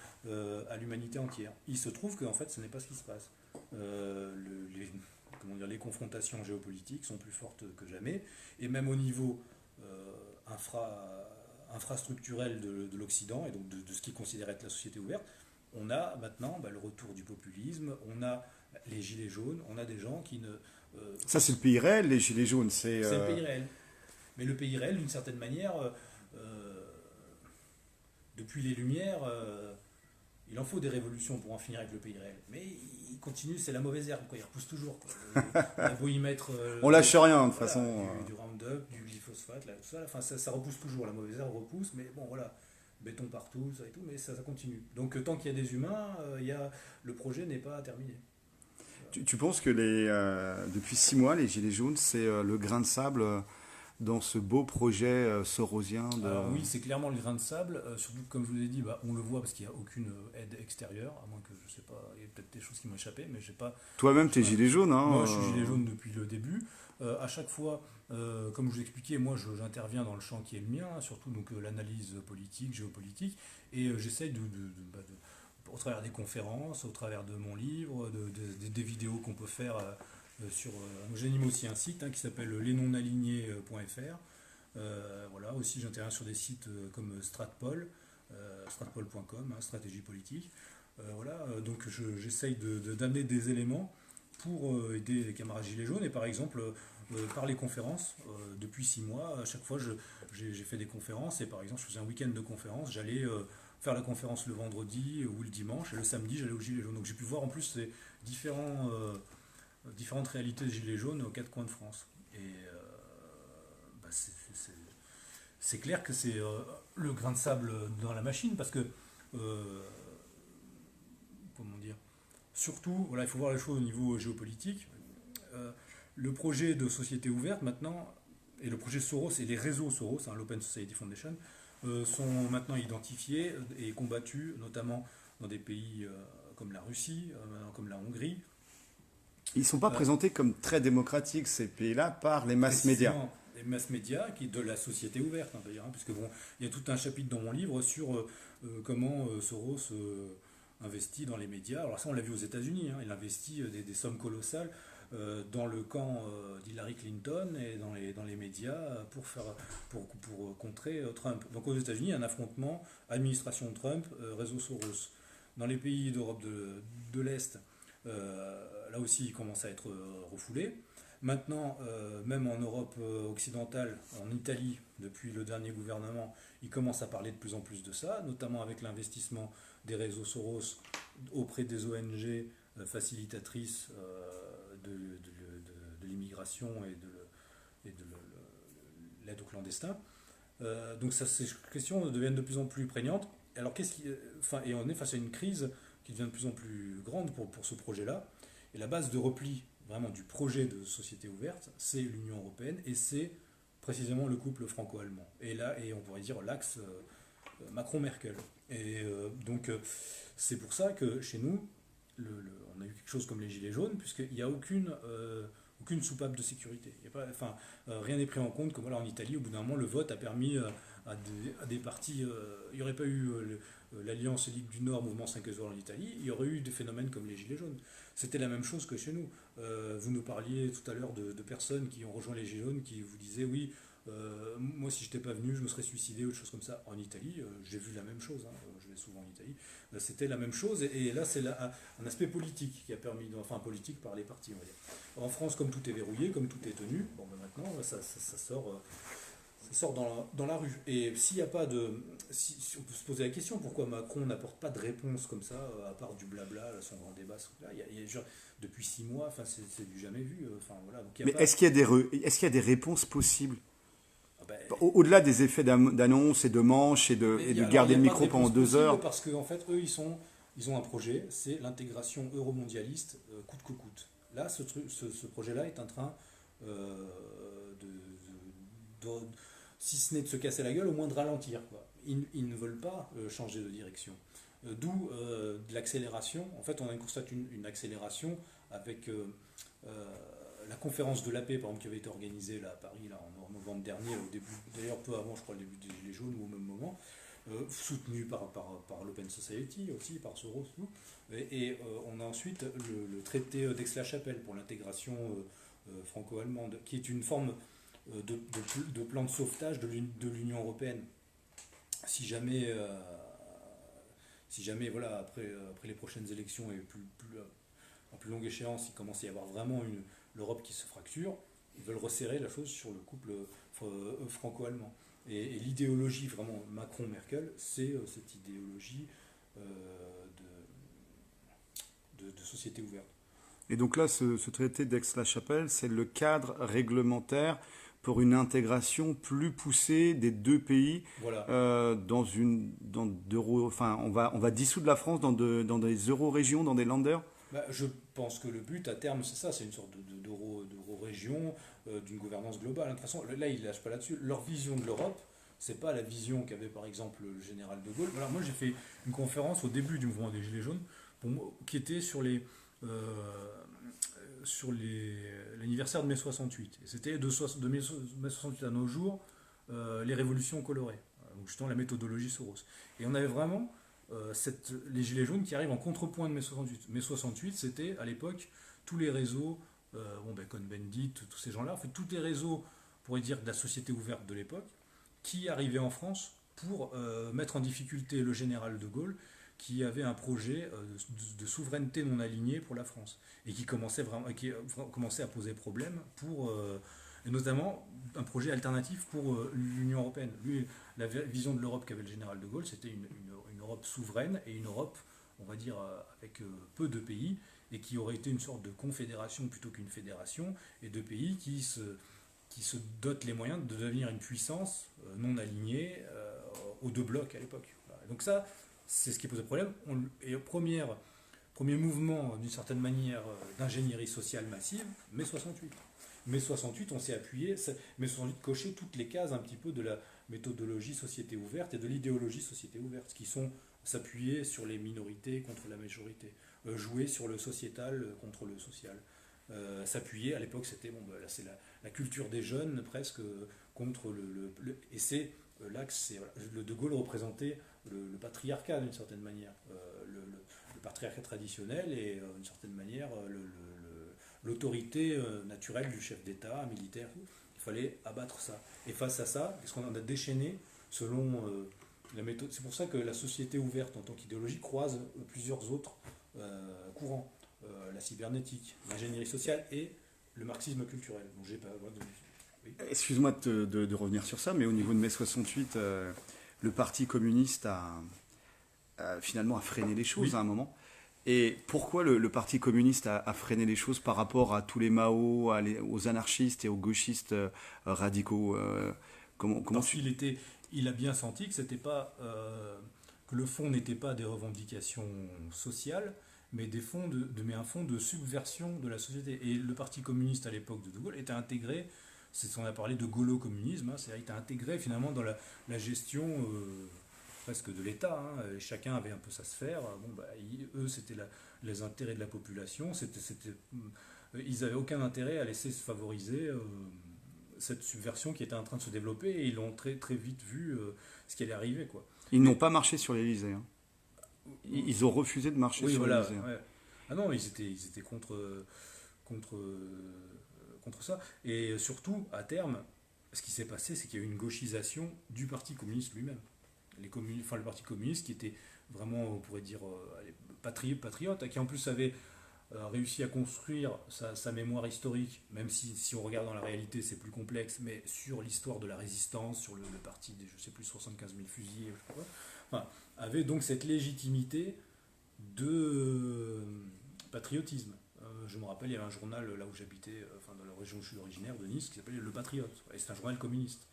à l'humanité entière. Il se trouve qu'en fait, ce n'est pas ce qui se passe. Les confrontations géopolitiques sont plus fortes que jamais, et même au niveau infrastructurel de l'Occident, et donc de ce qui considère être la société ouverte, on a maintenant le retour du populisme, on a Les gilets jaunes, on a des gens qui ne... Ça, c'est le pays réel, les gilets jaunes. C'est le pays réel. Mais le pays réel, d'une certaine manière, depuis les Lumières, il en faut des révolutions pour en finir avec le pays réel. Mais il continue, c'est la mauvaise herbe, quoi. Il repousse toujours, quoi. On a beau y mettre... On lâche rien, de toute voilà, façon. du Roundup, du glyphosate, là, tout ça. Enfin, ça repousse toujours, la mauvaise herbe repousse, mais bon, voilà. Béton partout, ça et tout, mais ça continue. Donc tant qu'il y a des humains, le projet n'est pas terminé. Tu penses que depuis 6 mois, les Gilets jaunes, c'est le grain de sable dans ce beau projet sorosien Alors oui, c'est clairement le grain de sable. Surtout, comme je vous ai dit, on le voit parce qu'il n'y a aucune aide extérieure, à moins que, je sais pas, il y a peut-être des choses qui m'ont échappé, mais je sais pas. Toi-même, tu es gilet jaune, hein? Moi, je suis gilet jaune depuis le début. À chaque fois, comme je vous expliquais, moi, j'interviens dans le champ qui est le mien, surtout donc l'analyse politique, géopolitique, et j'essaye au travers des conférences, au travers de mon livre, des vidéos qu'on peut faire sur... J'anime aussi un site qui s'appelle lesnonalignés.fr. Voilà, aussi j'interviens sur des sites comme Stratpol, stratpol.com, stratégie politique. Voilà, donc j'essaye d'amener des éléments pour aider les camarades gilets jaunes. Et par exemple, par les conférences, depuis 6 mois, à chaque fois j'ai fait des conférences. Et par exemple, je faisais un week-end de conférences, j'allais faire la conférence le vendredi ou le dimanche, et le samedi j'allais aux gilets jaunes. Donc j'ai pu voir en plus ces différentes réalités des gilets jaunes aux 4 coins de France. Et c'est clair que c'est le grain de sable dans la machine, parce que comment dire, surtout, voilà, il faut voir les choses au niveau géopolitique. Le projet de société ouverte maintenant, et le projet Soros et les réseaux Soros, l'Open Society Foundation, sont maintenant identifiés et combattus, notamment dans des pays comme la Russie, comme la Hongrie. Ils ne sont pas présentés comme très démocratiques, ces pays-là, par les masses médias. Les masses médias, qui de la société ouverte, d'ailleurs, puisque bon, il y a tout un chapitre dans mon livre sur comment Soros investit dans les médias. Alors ça, on l'a vu aux États-Unis, il investit des sommes colossales dans le camp d'Hillary Clinton et dans les médias pour contrer Trump. Donc aux États-Unis, il y a un affrontement administration Trump, réseau Soros. Dans les pays d'Europe de l'Est, là aussi, il commence à être refoulé. Maintenant, même en Europe occidentale, en Italie, depuis le dernier gouvernement, il commence à parler de plus en plus de ça, notamment avec l'investissement des réseaux Soros auprès des ONG facilitatrices de l'immigration et de l'aide aux clandestins. Donc ces questions deviennent de plus en plus prégnantes. Alors et on est face à une crise qui devient de plus en plus grande pour ce projet-là. Et la base de repli vraiment du projet de société ouverte, c'est l'Union européenne et c'est précisément le couple franco-allemand. Et on pourrait dire l'axe Macron-Merkel. Et donc c'est pour ça que chez nous, on a eu quelque chose comme les Gilets jaunes, puisqu'il n'y a aucune soupape de sécurité. Rien n'est pris en compte, comme voilà, en Italie, au bout d'un moment, le vote a permis à des partis... il n'y aurait pas eu l'Alliance Ligue du Nord, Mouvement 5 étoiles en Italie, il y aurait eu des phénomènes comme les Gilets jaunes. C'était la même chose que chez nous. Vous nous parliez tout à l'heure de personnes qui ont rejoint les Gilets jaunes, qui vous disaient, oui, moi si je n'étais pas venu, je me serais suicidé ou des choses comme ça. En Italie, j'ai vu la même chose, je vais souvent en Italie, c'était la même chose, et là c'est un aspect politique qui a permis, enfin politique par les partis, on va dire. En France, comme tout est verrouillé, comme tout est tenu, maintenant ça sort dans la rue. Et s'il n'y a pas de... Si on peut se poser la question, pourquoi Macron n'apporte pas de réponse comme ça, à part du blabla, son grand débat, là, depuis 6 mois, c'est du jamais vu. Voilà, donc mais est-ce qu'il y a des réponses possibles au-delà des effets d'annonce et de manche et de garder le micro pendant 2 heures? Parce qu'en fait, eux, ils ont un projet, c'est l'intégration euromondialiste coûte que coûte. Là, ce projet-là est en train si ce n'est de se casser la gueule, au moins de ralentir, quoi. Ils ne veulent pas changer de direction. D'où de l'accélération. En fait, on constate une accélération avec la conférence de la paix, par exemple, qui avait été organisée là, à Paris là, en novembre dernier, au début, d'ailleurs peu avant, je crois, le début des Gilets jaunes, ou au même moment, soutenue par l'Open Society aussi, par Soros. Et on a ensuite le traité d'Aix-la-Chapelle pour l'intégration franco-allemande, qui est une forme de plan de sauvetage de l'Union européenne. Si jamais voilà, après les prochaines élections et en plus longue échéance, il commence à y avoir vraiment l'Europe qui se fracture, ils veulent resserrer la chose sur le couple franco-allemand. Et l'idéologie vraiment Macron-Merkel, c'est cette idéologie euh, de société ouverte. Et donc là, ce traité d'Aix-la-Chapelle, c'est le cadre réglementaire pour une intégration plus poussée des deux pays Voilà. enfin, on va dissoudre la France dans des euro-régions, dans des Länder. Je pense que le but à terme, c'est ça, c'est une sorte d'euro-région, d'une gouvernance globale. De toute façon, là, ils ne lâchent pas là-dessus. Leur vision de l'Europe, c'est pas la vision qu'avait par exemple le général de Gaulle. Alors moi, j'ai fait une conférence au début du mouvement des Gilets jaunes qui était sur l'anniversaire de mai 68. Et c'était de mai 68 à nos jours, les révolutions colorées. Donc justement la méthodologie Soros. Et on avait vraiment les Gilets jaunes qui arrivent en contrepoint de mai 68. Mai 68, c'était à l'époque tous les réseaux, Cohn-Bendit, tous ces gens-là, en fait, tous les réseaux, on pourrait dire, de la société ouverte de l'époque, qui arrivaient en France pour mettre en difficulté le général de Gaulle, qui avait un projet de souveraineté non alignée pour la France, et qui commençait à poser problème et notamment un projet alternatif pour l'Union européenne. Lui, la vision de l'Europe qu'avait le général de Gaulle, c'était une Europe souveraine et une Europe, on va dire, avec peu de pays, et qui aurait été une sorte de confédération plutôt qu'une fédération, et de pays qui se dotent les moyens de devenir une puissance non alignée aux deux blocs à l'époque. Voilà. Donc ça, c'est ce qui posait problème. Et premier mouvement, d'une certaine manière, d'ingénierie sociale massive, mai 68. Mai 68, on s'est appuyé, mai 68 cochait toutes les cases un petit peu de la méthodologie société ouverte et de l'idéologie société ouverte, qui sont s'appuyer sur les minorités contre la majorité, jouer sur le sociétal contre le social. S'appuyer, à l'époque c'était là, c'est la culture des jeunes presque contre et c'est là que le De Gaulle représentait le patriarcat d'une certaine manière, le patriarcat traditionnel et d'une certaine manière l'autorité naturelle du chef d'État, militaire. Il fallait abattre ça. Et face à ça, qu'est-ce qu'on en a déchaîné selon la méthode. C'est pour ça que la société ouverte en tant qu'idéologie croise plusieurs autres courants. La cybernétique, l'ingénierie sociale et le marxisme culturel. Donc, j'ai pas, oui. Excuse-moi de revenir sur ça, mais au niveau de mai 68, le Parti communiste finalement a freiné les choses à un moment. Et pourquoi le Parti communiste a freiné les choses par rapport à tous les Mao, aux anarchistes et aux gauchistes radicaux Parce qu'il a bien senti que c'était pas que le fond n'était pas des revendications sociales, mais un fond de subversion de la société. Et le Parti communiste à l'époque de Gaulle était intégré, c'est ce qu'on a parlé de gaulo-communisme, c'est-à-dire qu'il était intégré finalement dans la gestion presque de l'État. Chacun avait un peu sa sphère. Eux, c'était les intérêts de la population. Ils n'avaient aucun intérêt à laisser se favoriser cette subversion qui était en train de se développer, et ils ont très, très vite vu ce qui allait arriver, quoi. Ils n'ont pas marché sur l'Élysée. Ils ont refusé de marcher sur l'Élysée. Ouais. Ah non, ils étaient contre ça. Et surtout, à terme, ce qui s'est passé, c'est qu'il y a eu une gauchisation du Parti communiste lui-même. Le Parti communiste qui était vraiment, on pourrait dire, patriote, qui en plus avait réussi à construire sa mémoire historique, même si on regarde dans la réalité, c'est plus complexe, mais sur l'histoire de la résistance, sur le parti des, je sais plus, 75 000 fusillés, je sais pas quoi, enfin, avait donc cette légitimité de patriotisme. Je me rappelle, il y avait un journal là où j'habitais, dans la région où je suis originaire, de Nice, qui s'appelait Le Patriote, et c'est un journal communiste.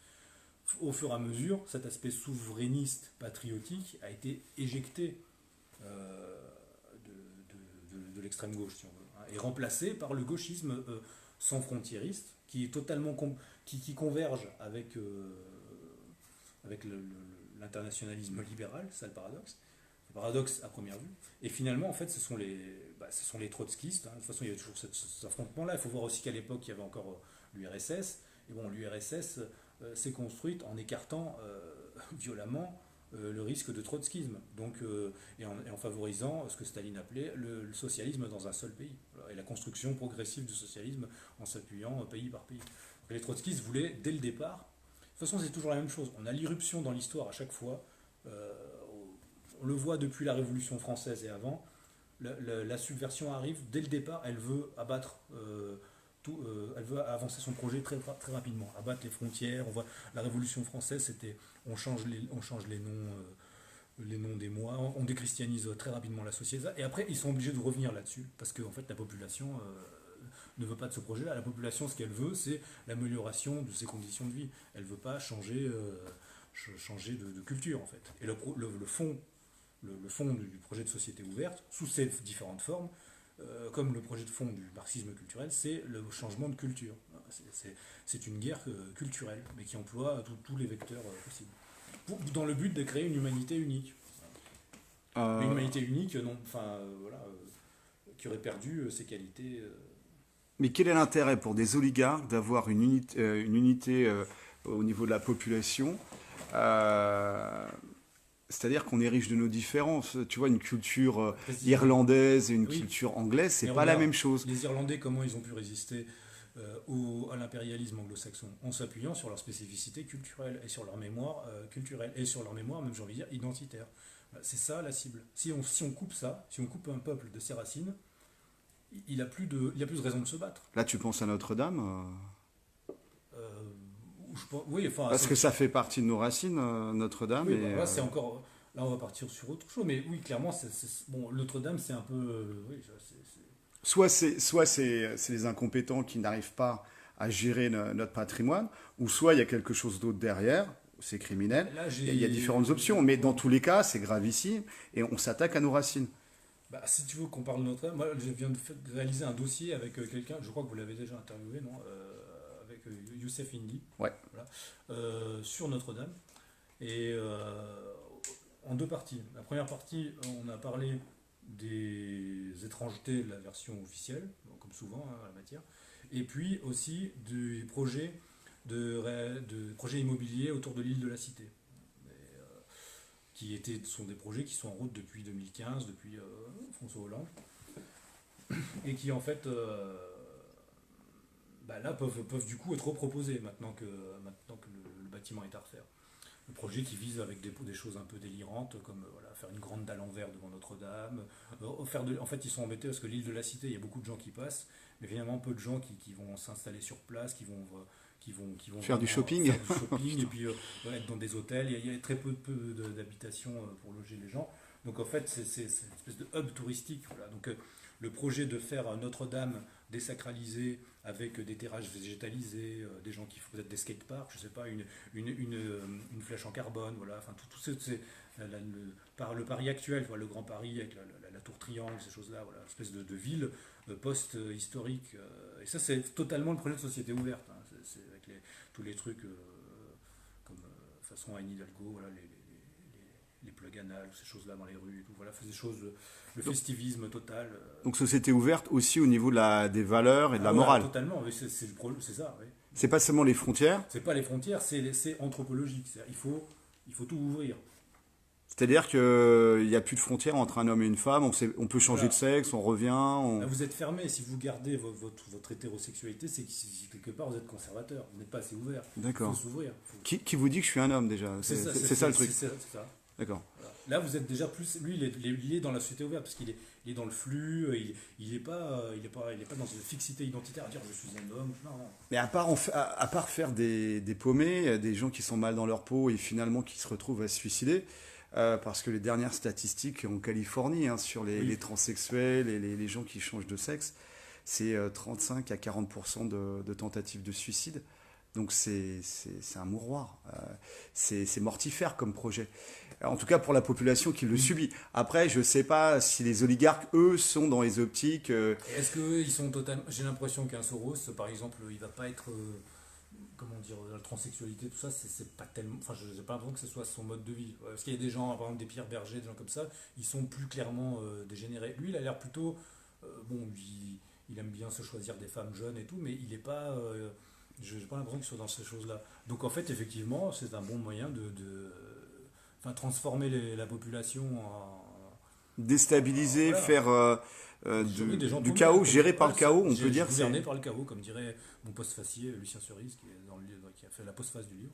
Au fur et à mesure, cet aspect souverainiste, patriotique, a été éjecté de l'extrême gauche, si on veut, et remplacé par le gauchisme sans frontiériste, qui est totalement qui converge avec l'internationalisme libéral, c'est ça le paradoxe. Le paradoxe à première vue. Et finalement, en fait, ce sont les trotskistes. De toute façon, il y a toujours cet affrontement-là. Il faut voir aussi qu'à l'époque, il y avait encore l'URSS. Et bon, l'URSS s'est construite en écartant violemment le risque de trotskisme. Donc, et en favorisant ce que Staline appelait le socialisme dans un seul pays. Et la construction progressive du socialisme en s'appuyant pays par pays. Donc, les trotskistes voulaient, dès le départ, de toute façon, c'est toujours la même chose. On a l'irruption dans l'histoire à chaque fois. On le voit depuis la Révolution française et avant. la subversion arrive dès le départ, elle veut abattre elle veut avancer son projet très, très rapidement, abattre les frontières. On voit la Révolution française, c'était on change les noms des mois, on déchristianise très rapidement la société, et après ils sont obligés de revenir là-dessus, parce que en fait la population ne veut pas de ce projet-là. La population, ce qu'elle veut, c'est l'amélioration de ses conditions de vie. Elle ne veut pas changer de culture, en fait. Et le fond, le fond du projet de société ouverte, sous ses différentes formes, comme le projet de fond du marxisme culturel, c'est le changement de culture. C'est une guerre culturelle, mais qui emploie tous les vecteurs possibles. Dans le but de créer une humanité unique. Une humanité unique, non, qui aurait perdu ses qualités. Mais quel est l'intérêt pour des oligarques d'avoir une unité au niveau de la population c'est-à-dire qu'on est riche de nos différences. Tu vois, une culture irlandaise et une culture anglaise, c'est pas la même chose. Les Irlandais, comment ils ont pu résister à l'impérialisme anglo-saxon, en s'appuyant sur leur spécificité culturelle et sur leur mémoire culturelle et sur leur mémoire, même j'ai envie de dire, identitaire. C'est ça la cible. Si on coupe ça, si on coupe un peuple de ses racines, il a plus de raison de se battre. Là, tu penses à Notre-Dame Oui, enfin. Parce que ça fait partie de nos racines, Notre-Dame. Oui, là, c'est encore. Là, on va partir sur autre chose. Mais oui, clairement, bon, Notre-Dame, c'est un peu. Oui, Soit c'est les incompétents qui n'arrivent pas à gérer notre patrimoine, ou soit il y a quelque chose d'autre derrière, c'est criminel. Là, il y a différentes options, mais dans tous les cas, c'est gravissime, et on s'attaque à nos racines. Bah, si tu veux qu'on parle de Notre-Dame, moi, je viens de réaliser un dossier avec quelqu'un, je crois que vous l'avez déjà interviewé, non avec Youssef Indy, ouais. Voilà, sur Notre-Dame. Et en deux parties. La première partie, on a parlé des étrangetés de la version officielle, comme souvent en la matière, et puis aussi du projet projets immobiliers autour de l'île de la Cité, qui sont des projets qui sont en route depuis 2015, depuis François Hollande, et qui en fait là peuvent du coup être reproposés maintenant que le bâtiment est à refaire. Le projet qui vise avec des choses un peu délirantes, comme faire une grande dalle en verre devant Notre-Dame. En fait, ils sont embêtés parce que l'île de la Cité, il y a beaucoup de gens qui passent, mais finalement peu de gens qui vont s'installer sur place, qui vont faire du shopping, et puis être dans des hôtels. Il y a très peu d'habitations pour loger les gens. Donc en fait, c'est une espèce de hub touristique. Voilà. Donc le projet de faire Notre-Dame désacralisée avec des terrasses végétalisées, des gens qui font peut-être des skateparks, je sais pas, une flèche en carbone, voilà, enfin le Paris actuel, le Grand Paris avec la tour Triangle, ces choses-là, voilà, une espèce de ville post-historique. Et ça, c'est totalement le projet de société ouverte. Hein, c'est avec tous les trucs comme façon Anne Hidalgo, voilà, les plugs anal, ces choses-là dans les rues, et tout, voilà, des choses, le festivisme total. Donc société ouverte aussi au niveau des valeurs et de la morale. Totalement, oui, c'est ça. Oui. C'est pas seulement les frontières. C'est pas les frontières, c'est anthropologique. Il faut tout ouvrir. C'est-à-dire qu'il n'y a plus de frontières entre un homme et une femme, on peut changer de sexe, on revient. Là, vous êtes fermé, si vous gardez votre hétérosexualité, c'est que quelque part vous êtes conservateur, vous n'êtes pas assez ouvert. D'accord. Il faut s'ouvrir. Qui vous dit que je suis un homme déjà? C'est ça le truc. C'est ça. D'accord. Voilà. Là, vous êtes déjà plus. Lui, il est dans la société ouverte parce qu'il est dans le flux. Il n'est pas dans une fixité identitaire à dire je suis un homme. Non. Mais à part faire des paumés, des gens qui sont mal dans leur peau et finalement qui se retrouvent à se suicider, parce que les dernières statistiques en Californie sur les transsexuels et les gens qui changent de sexe, c'est 35 à 40% de tentatives de suicide. Donc c'est un mouroir, c'est mortifère comme projet. En tout cas pour la population qui le subit. Après, je ne sais pas si les oligarques, eux, sont dans les optiques... Est-ce qu'eux, ils sont totalement... J'ai l'impression qu'un Soros, par exemple, il ne va pas être... comment dire, la transsexualité, tout ça, c'est pas tellement... Enfin, je n'ai pas l'impression que ce soit son mode de vie. Parce qu'il y a des gens, par exemple des Pierre Berger, des gens comme ça, ils sont plus clairement dégénérés. Lui, il a l'air plutôt... il aime bien se choisir des femmes jeunes et tout, mais il n'est pas... je n'ai pas l'impression qu'il soit dans ces choses-là. Donc en fait, effectivement, c'est un bon moyen de transformer la population en... Déstabiliser, voilà. Faire du chaos, géré par le chaos, on peut dire. Gouverné par le chaos, comme dirait mon postfacier Lucien Cerise, qui a fait la postface du livre.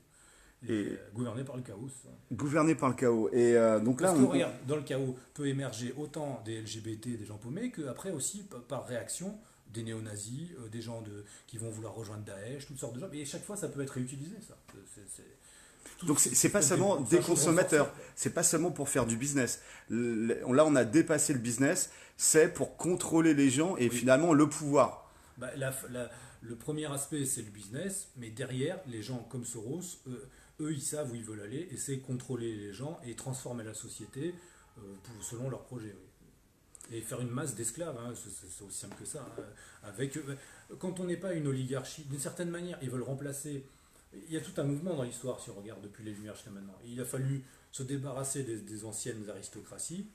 Gouverné par le chaos. Ça. Gouverné par le chaos. Et donc là, Parce que regarde, dans le chaos peut émerger autant des LGBT, des gens paumés, qu'après aussi, par réaction, des néo-nazis, des gens qui vont vouloir rejoindre Daesh, toutes sortes de gens. Et chaque fois, ça peut être réutilisé, ça. donc c'est pas seulement des consommateurs, c'est pas seulement pour faire du business. Là, on a dépassé le business, c'est pour contrôler les gens et finalement le pouvoir. Bah, le premier aspect, c'est le business, mais derrière, les gens comme Soros, eux, ils savent où ils veulent aller, et c'est contrôler les gens et transformer la société selon leurs projets. Oui. Et faire une masse d'esclaves, hein, c'est aussi simple que ça. Hein, quand on n'est pas une oligarchie, d'une certaine manière, ils veulent remplacer. Il y a tout un mouvement dans l'histoire, si on regarde depuis les Lumières jusqu'à maintenant. Il a fallu se débarrasser des anciennes aristocraties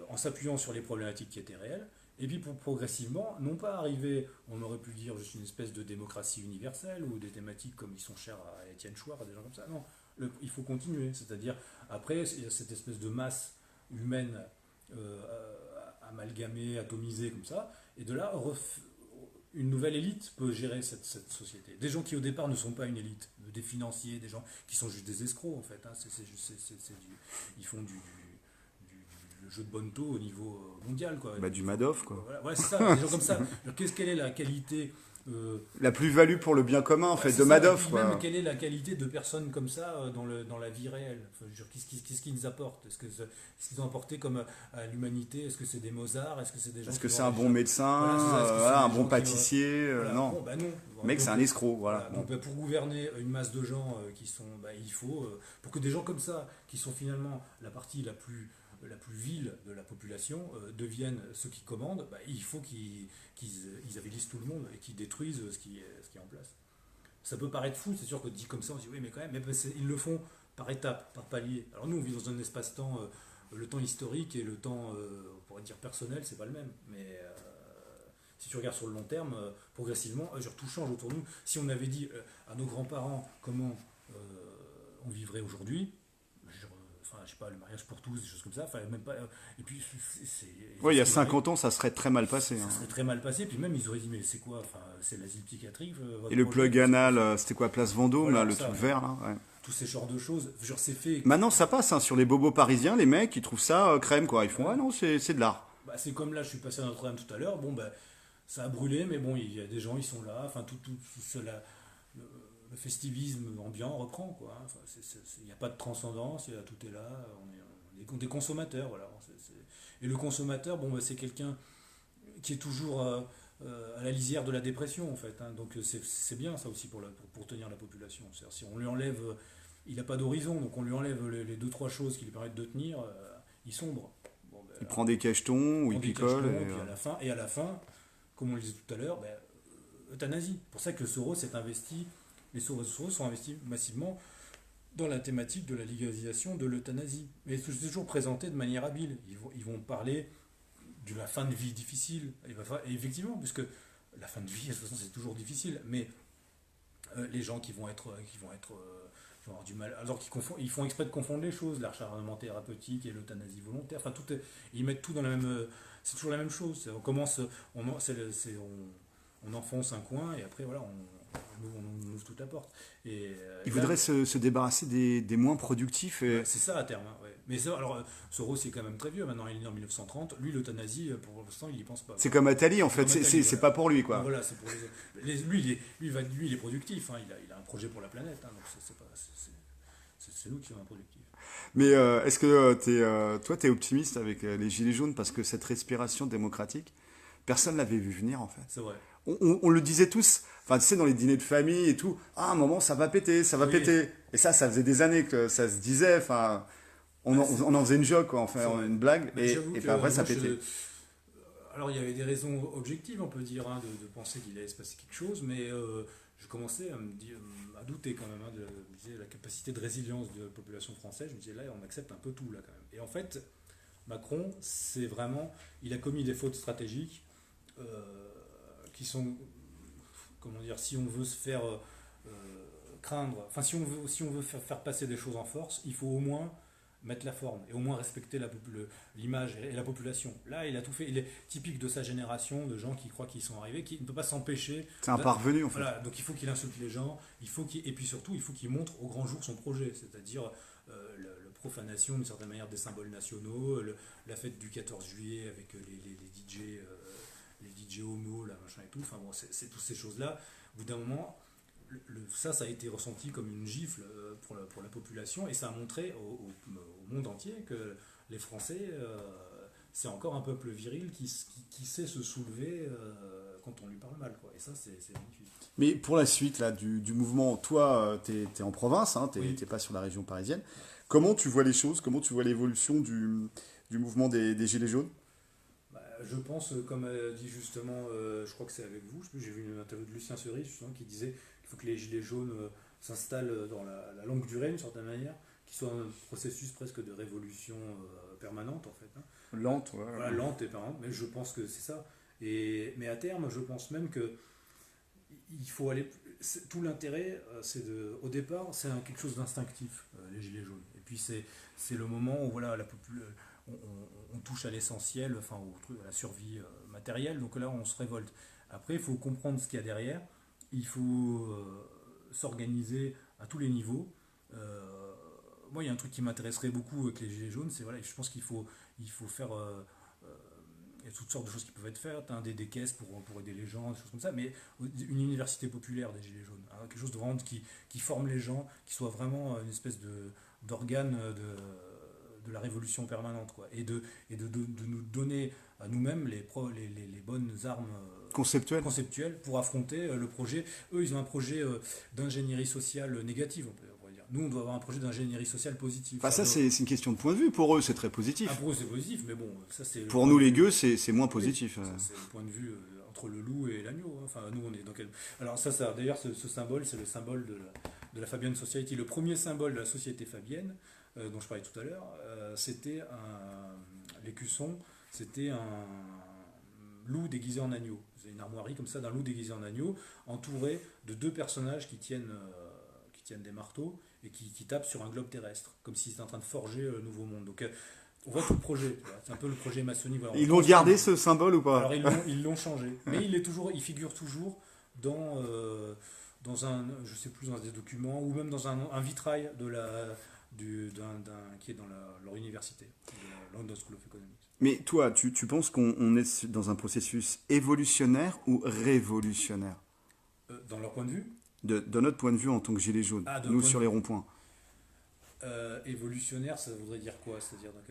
en s'appuyant sur les problématiques qui étaient réelles. Et puis progressivement, non pas arriver, on aurait pu dire juste une espèce de démocratie universelle ou des thématiques comme ils sont chers à Étienne Chouard, à des gens comme ça. Non, il faut continuer. C'est-à-dire, après, il y a cette espèce de masse humaine amalgamée, atomisée comme ça. Et de là, une nouvelle élite peut gérer cette société. Des gens qui au départ ne sont pas une élite, des financiers, des gens qui sont juste des escrocs en fait. Hein. Ils font le jeu de bonneto au niveau mondial. Quoi. Bah, du Madoff, quoi. Voilà, ouais, c'est ça, des gens comme ça. Quelle est la qualité la plus-value pour le bien commun, en fait, de ça, Madoff. Même, quelle est la qualité de personnes comme ça dans la vie réelle, enfin, qu'est-ce qu'ils nous apportent, est-ce qu'ils ont apporté comme à l'humanité, est-ce que c'est des Mozart, est-ce que c'est des gens est-ce que c'est un bon médecin, un bon pâtissier non. Bon, bah non. Le mec, c'est un escroc. Voilà. Donc, pour gouverner une masse de gens qui sont, il faut, pour que des gens comme ça, qui sont finalement la partie la plus vile de la population, deviennent ceux qui commandent, il faut qu'ils avilisent tout le monde et qu'ils détruisent ce qui est en place. Ça peut paraître fou, c'est sûr que dit comme ça, on se dit oui, mais quand même, ils le font par étapes, par paliers. Alors nous, on vit dans un espace-temps, le temps historique et le temps, on pourrait dire personnel, c'est pas le même. Mais si tu regardes sur le long terme, progressivement, tout change autour de nous. Si on avait dit à nos grands-parents comment on vivrait aujourd'hui, je sais pas, le mariage pour tous, des choses comme ça, même pas. Et puis, oui, il y a 50 ans, ça serait très mal passé. Ça serait très mal passé, puis même ils auraient dit, mais c'est quoi, c'est l'asile psychiatrique. Et le plug anal, c'était quoi, Place Vendôme, voilà, là, le truc vert, là ouais. Tous ces genres de choses, c'est fait. Maintenant, ça passe, hein, sur les bobos parisiens, les mecs, ils trouvent ça crème, quoi. Ils font, ah non, c'est de l'art. C'est comme là, je suis passé à Notre-Dame tout à l'heure, ça a brûlé, mais bon, il y a des gens, ils sont là, tout cela. Le festivisme ambiant reprend, quoi. Il n'y a pas de transcendance, tout est là, on est des consommateurs, voilà. Et le consommateur, c'est quelqu'un qui est toujours à la lisière de la dépression, en fait. Hein. Donc c'est bien ça aussi pour tenir la population. Si on lui enlève, il n'a pas d'horizon, donc on lui enlève les 2-3 choses qui lui permettent de tenir, il sombre. Il prend des cachetons ou il picole. Et à la fin, comme on le disait tout à l'heure, euthanasie. C'est pour ça que Soros s'est investi. Les Soros sont investis massivement dans la thématique de la légalisation de l'euthanasie. Mais c'est toujours présenté de manière habile. Ils vont parler de la fin de vie difficile. Et effectivement, puisque la fin de vie, de toute façon, c'est toujours difficile. Mais les gens qui vont avoir du mal, alors ils font exprès de confondre les choses, l'acharnement thérapeutique et l'euthanasie volontaire. Ils mettent tout dans la même. C'est toujours la même chose. On commence, on enfonce un coin et après voilà, on ouvre toute la porte. Il voudrait se débarrasser des moins productifs. C'est ça à terme. Hein, ouais. Mais alors, Soros est quand même très vieux, maintenant il est né en 1930. Lui, l'euthanasie, pour l'instant, il n'y pense pas. C'est comme Attali, en fait, c'est voilà. pas pour lui, quoi. Voilà, c'est pour lui, il est productif, hein, il a un projet pour la planète, hein, donc c'est nous qui sommes improductifs. Mais est-ce que toi, tu es optimiste avec les Gilets jaunes, parce que cette respiration démocratique, personne ne l'avait vu venir, en fait. C'est vrai. On le disait tous, enfin, tu sais, dans les dîners de famille et tout, à un moment, ça va péter, ça va péter. Et ça faisait des années que ça se disait, enfin, on en faisait une joke, quoi, une blague, et puis après, ça pétait. Alors, il y avait des raisons objectives, on peut dire, hein, de penser qu'il allait se passer quelque chose, mais je commençais à douter quand même, hein, de la capacité de résilience de la population française. Je me disais, là, on accepte un peu tout, là, quand même. Et en fait, Macron, c'est vraiment, il a commis des fautes stratégiques, qui sont, comment dire, si on veut se faire craindre, enfin si on veut faire passer des choses en force, il faut au moins mettre la forme et au moins respecter l'image et la population. Là, il a tout fait. Il est typique de sa génération, de gens qui croient qu'ils sont arrivés, qui ne peut pas s'empêcher. C'est un parvenu en fait. Voilà, donc il faut qu'il insulte les gens, et puis surtout, il faut qu'il montre au grand jour son projet, c'est-à-dire la profanation d'une certaine manière des symboles nationaux, la fête du 14 juillet avec les DJ homo, là, machin et tout. Enfin bon, c'est toutes ces choses-là. Au bout d'un moment, ça a été ressenti comme une gifle pour la population, et ça a montré au monde entier que les Français, c'est encore un peuple viril qui sait se soulever quand on lui parle mal, quoi. Et ça, c'est magnifique. Mais pour la suite là, du mouvement, toi, tu es en province, hein, tu Oui. n'es pas sur la région parisienne. Comment tu vois les choses? Comment tu vois l'évolution du mouvement des Gilets jaunes? Bah, je pense, comme a dit justement, je crois que c'est avec vous, j'ai vu une interview de Lucien Cerise justement, qui disait qu'il faut que les Gilets jaunes s'installent dans la longue durée d'une certaine manière, qu'il soit un processus presque de révolution permanente en fait. Hein. Lente, ouais. Voilà, lente et permanente, mais je pense que c'est ça. Mais à terme, je pense même que il faut aller. Tout l'intérêt, au départ, c'est quelque chose d'instinctif, les gilets jaunes. Et puis c'est le moment où voilà, on touche à l'essentiel, enfin à la survie matérielle. Donc là, on se révolte. Après, il faut comprendre ce qu'il y a derrière. Il faut s'organiser à tous les niveaux. Moi, il y a un truc qui m'intéresserait beaucoup avec les gilets jaunes, c'est voilà, je pense qu'il faut faire il y a toutes sortes de choses qui peuvent être faites, hein, des caisses pour aider les gens, des choses comme ça, mais une université populaire des Gilets jaunes, hein, quelque chose de vraiment qui forme les gens, qui soit vraiment une espèce d'organe de la révolution permanente, quoi, et de nous donner à nous-mêmes les bonnes armes conceptuelles pour affronter le projet. Eux, ils ont un projet d'ingénierie sociale négative, on pourrait dire. Nous, on doit avoir un projet d'ingénierie sociale positive. Enfin, ça, c'est une question de point de vue. Pour eux, c'est très positif. Pour eux, c'est positif, mais bon, ça, c'est... Pour nous, les gueux, c'est moins positif. Oui, c'est le point de vue entre le loup et l'agneau. Hein. Enfin, nous, on est dans quel... Alors, d'ailleurs, ce symbole, c'est le symbole de la Fabian Society. Le premier symbole de la société fabienne, dont je parlais tout à l'heure, c'était l'écusson, c'était un loup déguisé en agneau. C'est une armoirie comme ça d'un loup déguisé en agneau, entouré de deux personnages qui tiennent des marteaux et qui tapent sur un globe terrestre, comme s'ils étaient en train de forger le nouveau monde. Donc on voit tout le projet, c'est un peu le projet maçonnique. Voilà, ils l'ont gardé ce symbole ou pas? Alors ils l'ont changé, mais il figure toujours dans un, je sais plus, dans des documents, ou même dans un vitrail qui est dans leur université, de la London School of Economics. Mais toi, tu penses qu'on est dans un processus évolutionnaire ou révolutionnaire? Dans leur point de vue? De notre point de vue en tant que gilets jaunes, nous sur les ronds-points. Évolutionnaire, ça voudrait dire quoi?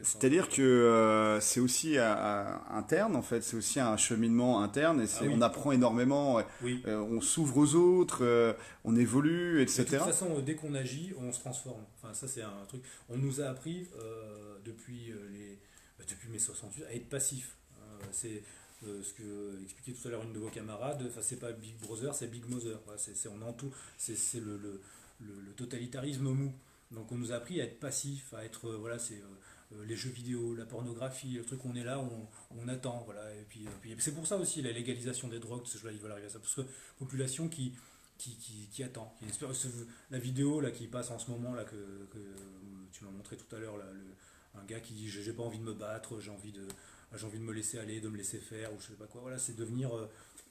C'est-à-dire que c'est aussi interne, en fait, c'est aussi un cheminement interne, et oui. On apprend énormément, oui. On s'ouvre aux autres, on évolue, etc. De toute façon, dès qu'on agit, on se transforme. Enfin, ça, c'est un truc. On nous a appris depuis mai 68 à être passif. C'est ce que expliquait tout à l'heure une de vos camarades. Enfin, c'est pas Big Brother, c'est Big Mother. Voilà, c'est le totalitarisme mou. Donc on nous a appris à être passif, à être les jeux vidéo, la pornographie, le truc où on est là, on attend, voilà. Et puis c'est pour ça aussi la légalisation des drogues, ces choses-là, ils veulent arriver à ça, parce que population qui attend, la vidéo là qui passe en ce moment là que tu m'as montré tout à l'heure là, un gars qui dit j'ai pas envie de me battre, j'ai envie de me laisser aller, de me laisser faire ou je sais pas quoi. Voilà, c'est devenir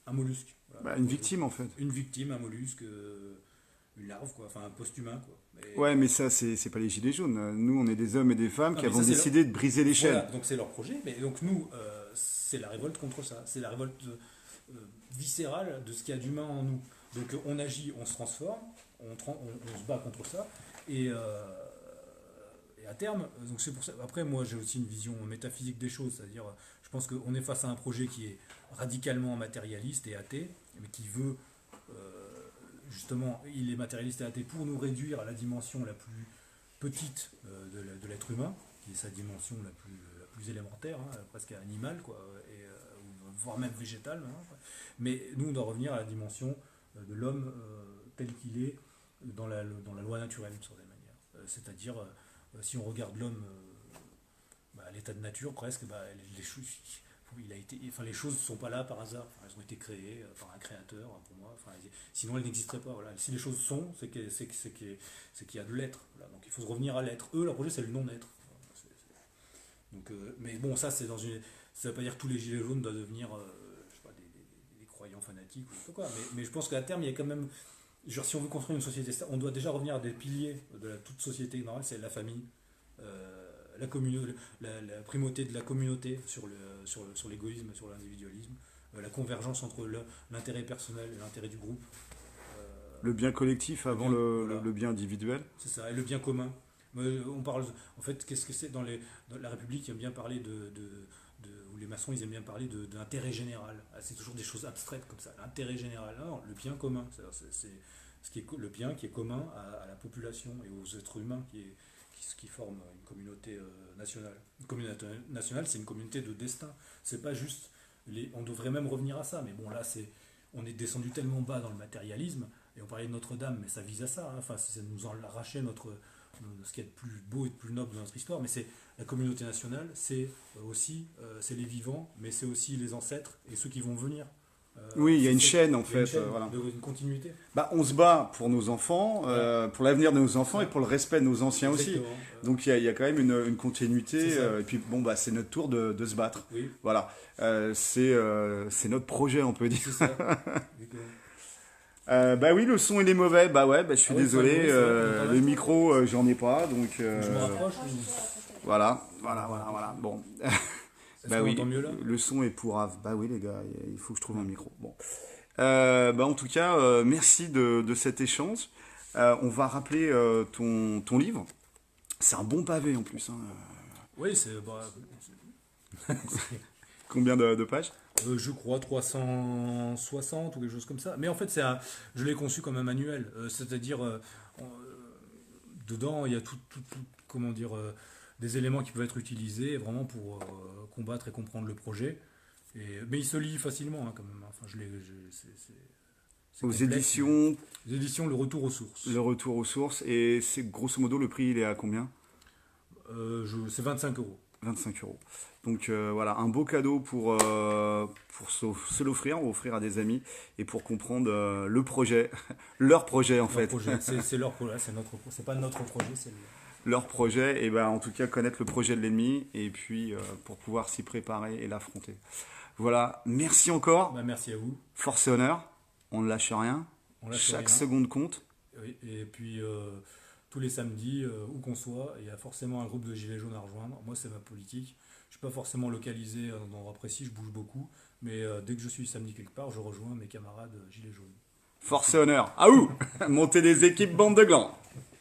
un mollusque. Voilà. Une victime en fait. Une victime, un mollusque. Une larve, quoi, enfin un post-humain, quoi. Ouais, mais ça, c'est pas les gilets jaunes. Nous, on est des hommes et des femmes qui avons décidé de briser l'échelle. Voilà, donc c'est leur projet, mais donc nous, c'est la révolte contre ça. C'est la révolte viscérale de ce qu'il y a d'humain en nous. Donc on agit, on se transforme, on se bat contre ça, et à terme, donc c'est pour ça. Après, moi, j'ai aussi une vision métaphysique des choses, c'est-à-dire, je pense qu'on est face à un projet qui est radicalement matérialiste et athée, mais qui veut justement, il est matérialiste et athée pour nous réduire à la dimension la plus petite de l'être humain, qui est sa dimension la plus élémentaire, hein, presque animale, quoi, voire même végétale. Hein. Mais nous, on doit revenir à la dimension de l'homme tel qu'il est dans la loi naturelle, d'une certaine manière. C'est-à-dire, si on regarde l'homme à l'état de nature, presque, les choses ne sont pas là par hasard. Enfin, elles ont été créées par un créateur, pour moi. Enfin, sinon, elles n'existeraient pas. Voilà. Si les choses sont, c'est qu'il y a de l'être. Voilà. Donc, il faut se revenir à l'être. Eux, leur projet, c'est le non-être. Donc, mais bon, ça, c'est dans une. Ça veut pas dire que tous les gilets jaunes doivent devenir je sais pas, des croyants fanatiques ou je sais pas quoi. Mais je pense qu'à terme, il y a quand même. Genre, si on veut construire une société, on doit déjà revenir à des piliers de toute société normale, c'est la famille, la, la primauté de la communauté sur l'égoïsme, sur l'individualisme, la convergence entre l'intérêt personnel et l'intérêt du groupe. Le bien collectif avant Voilà. le bien individuel. C'est ça, et le bien commun. On parle, en fait, qu'est-ce que c'est dans la République, ils aiment bien parler ou les maçons, ils aiment bien parler de l'intérêt général. Ah, c'est toujours des choses abstraites comme ça. L'intérêt général, non, le bien commun. C'est ce qui est, le bien qui est commun à la population et aux êtres humains qui forment une communauté nationale. Une communauté nationale, c'est une communauté de destin. C'est pas juste. On devrait même revenir à ça, mais bon, là, on est descendu tellement bas dans le matérialisme, et on parlait de Notre-Dame, mais ça vise à ça. Hein. Enfin, ça nous en arrachait ce qui est de plus beau et de plus noble dans notre histoire, mais c'est la communauté nationale, c'est aussi c'est les vivants, mais c'est aussi les ancêtres et ceux qui vont venir. Oui, il y a une chaîne en il y a une fait. chaîne Voilà. une continuité. Bah, on se bat pour nos enfants, pour l'avenir de nos enfants et Ouais. pour le respect de nos anciens aussi. Exactement. Donc il y a quand même une continuité. C'est ça. Et puis bon, bah, c'est notre tour de se battre. Oui, Voilà. C'est notre projet, on peut dire. c'est ça. Exactement. Bah oui, le son il est mauvais. Bah ouais, bah, je suis Ah oui, désolé. c'est vrai, Le micro, j'en ai pas. Donc Je me rapproche. voilà. Bon. Est-ce Bah qu'on oui, entend mieux là? le son est pourrave. Bah oui, les gars, il faut que je trouve un micro. Bon. Bah en tout cas, merci de cet échange. On va rappeler ton livre. C'est un bon pavé en plus. Hein. Oui, c'est. Combien de pages? Je crois 360 ou quelque chose comme ça. Mais en fait, je l'ai conçu comme un manuel. C'est-à-dire, dedans, il y a comment dire, des éléments qui peuvent être utilisés vraiment pour combattre et comprendre le projet. Mais il se lit facilement, hein, quand même. Enfin, c'est Aux complexe, éditions, Les éditions Le Retour aux Sources. Le Retour aux Sources. Et c'est grosso modo, le prix, il est à combien? C'est 25 euros. 25 euros. Donc voilà, un beau cadeau pour se l'offrir, ou offrir à des amis, et pour comprendre le projet, leur projet en fait. C'est leur projet, c'est pas notre projet, c'est Leur projet, et ben en tout cas connaître le projet de l'ennemi, et puis pour pouvoir s'y préparer et l'affronter. Voilà, merci encore, Bah, merci à vous. force et honneur, on ne lâche rien, On lâche chaque rien. seconde compte. Oui, et puis tous les samedis, où qu'on soit, il y a forcément un groupe de gilets jaunes à rejoindre. Moi, c'est ma politique. Je ne suis pas forcément localisé dans un endroit précis, je bouge beaucoup. Mais dès que je suis samedi quelque part, je rejoins mes camarades gilets jaunes. Force et honneur, ah ouh, montez des équipes bande de glands.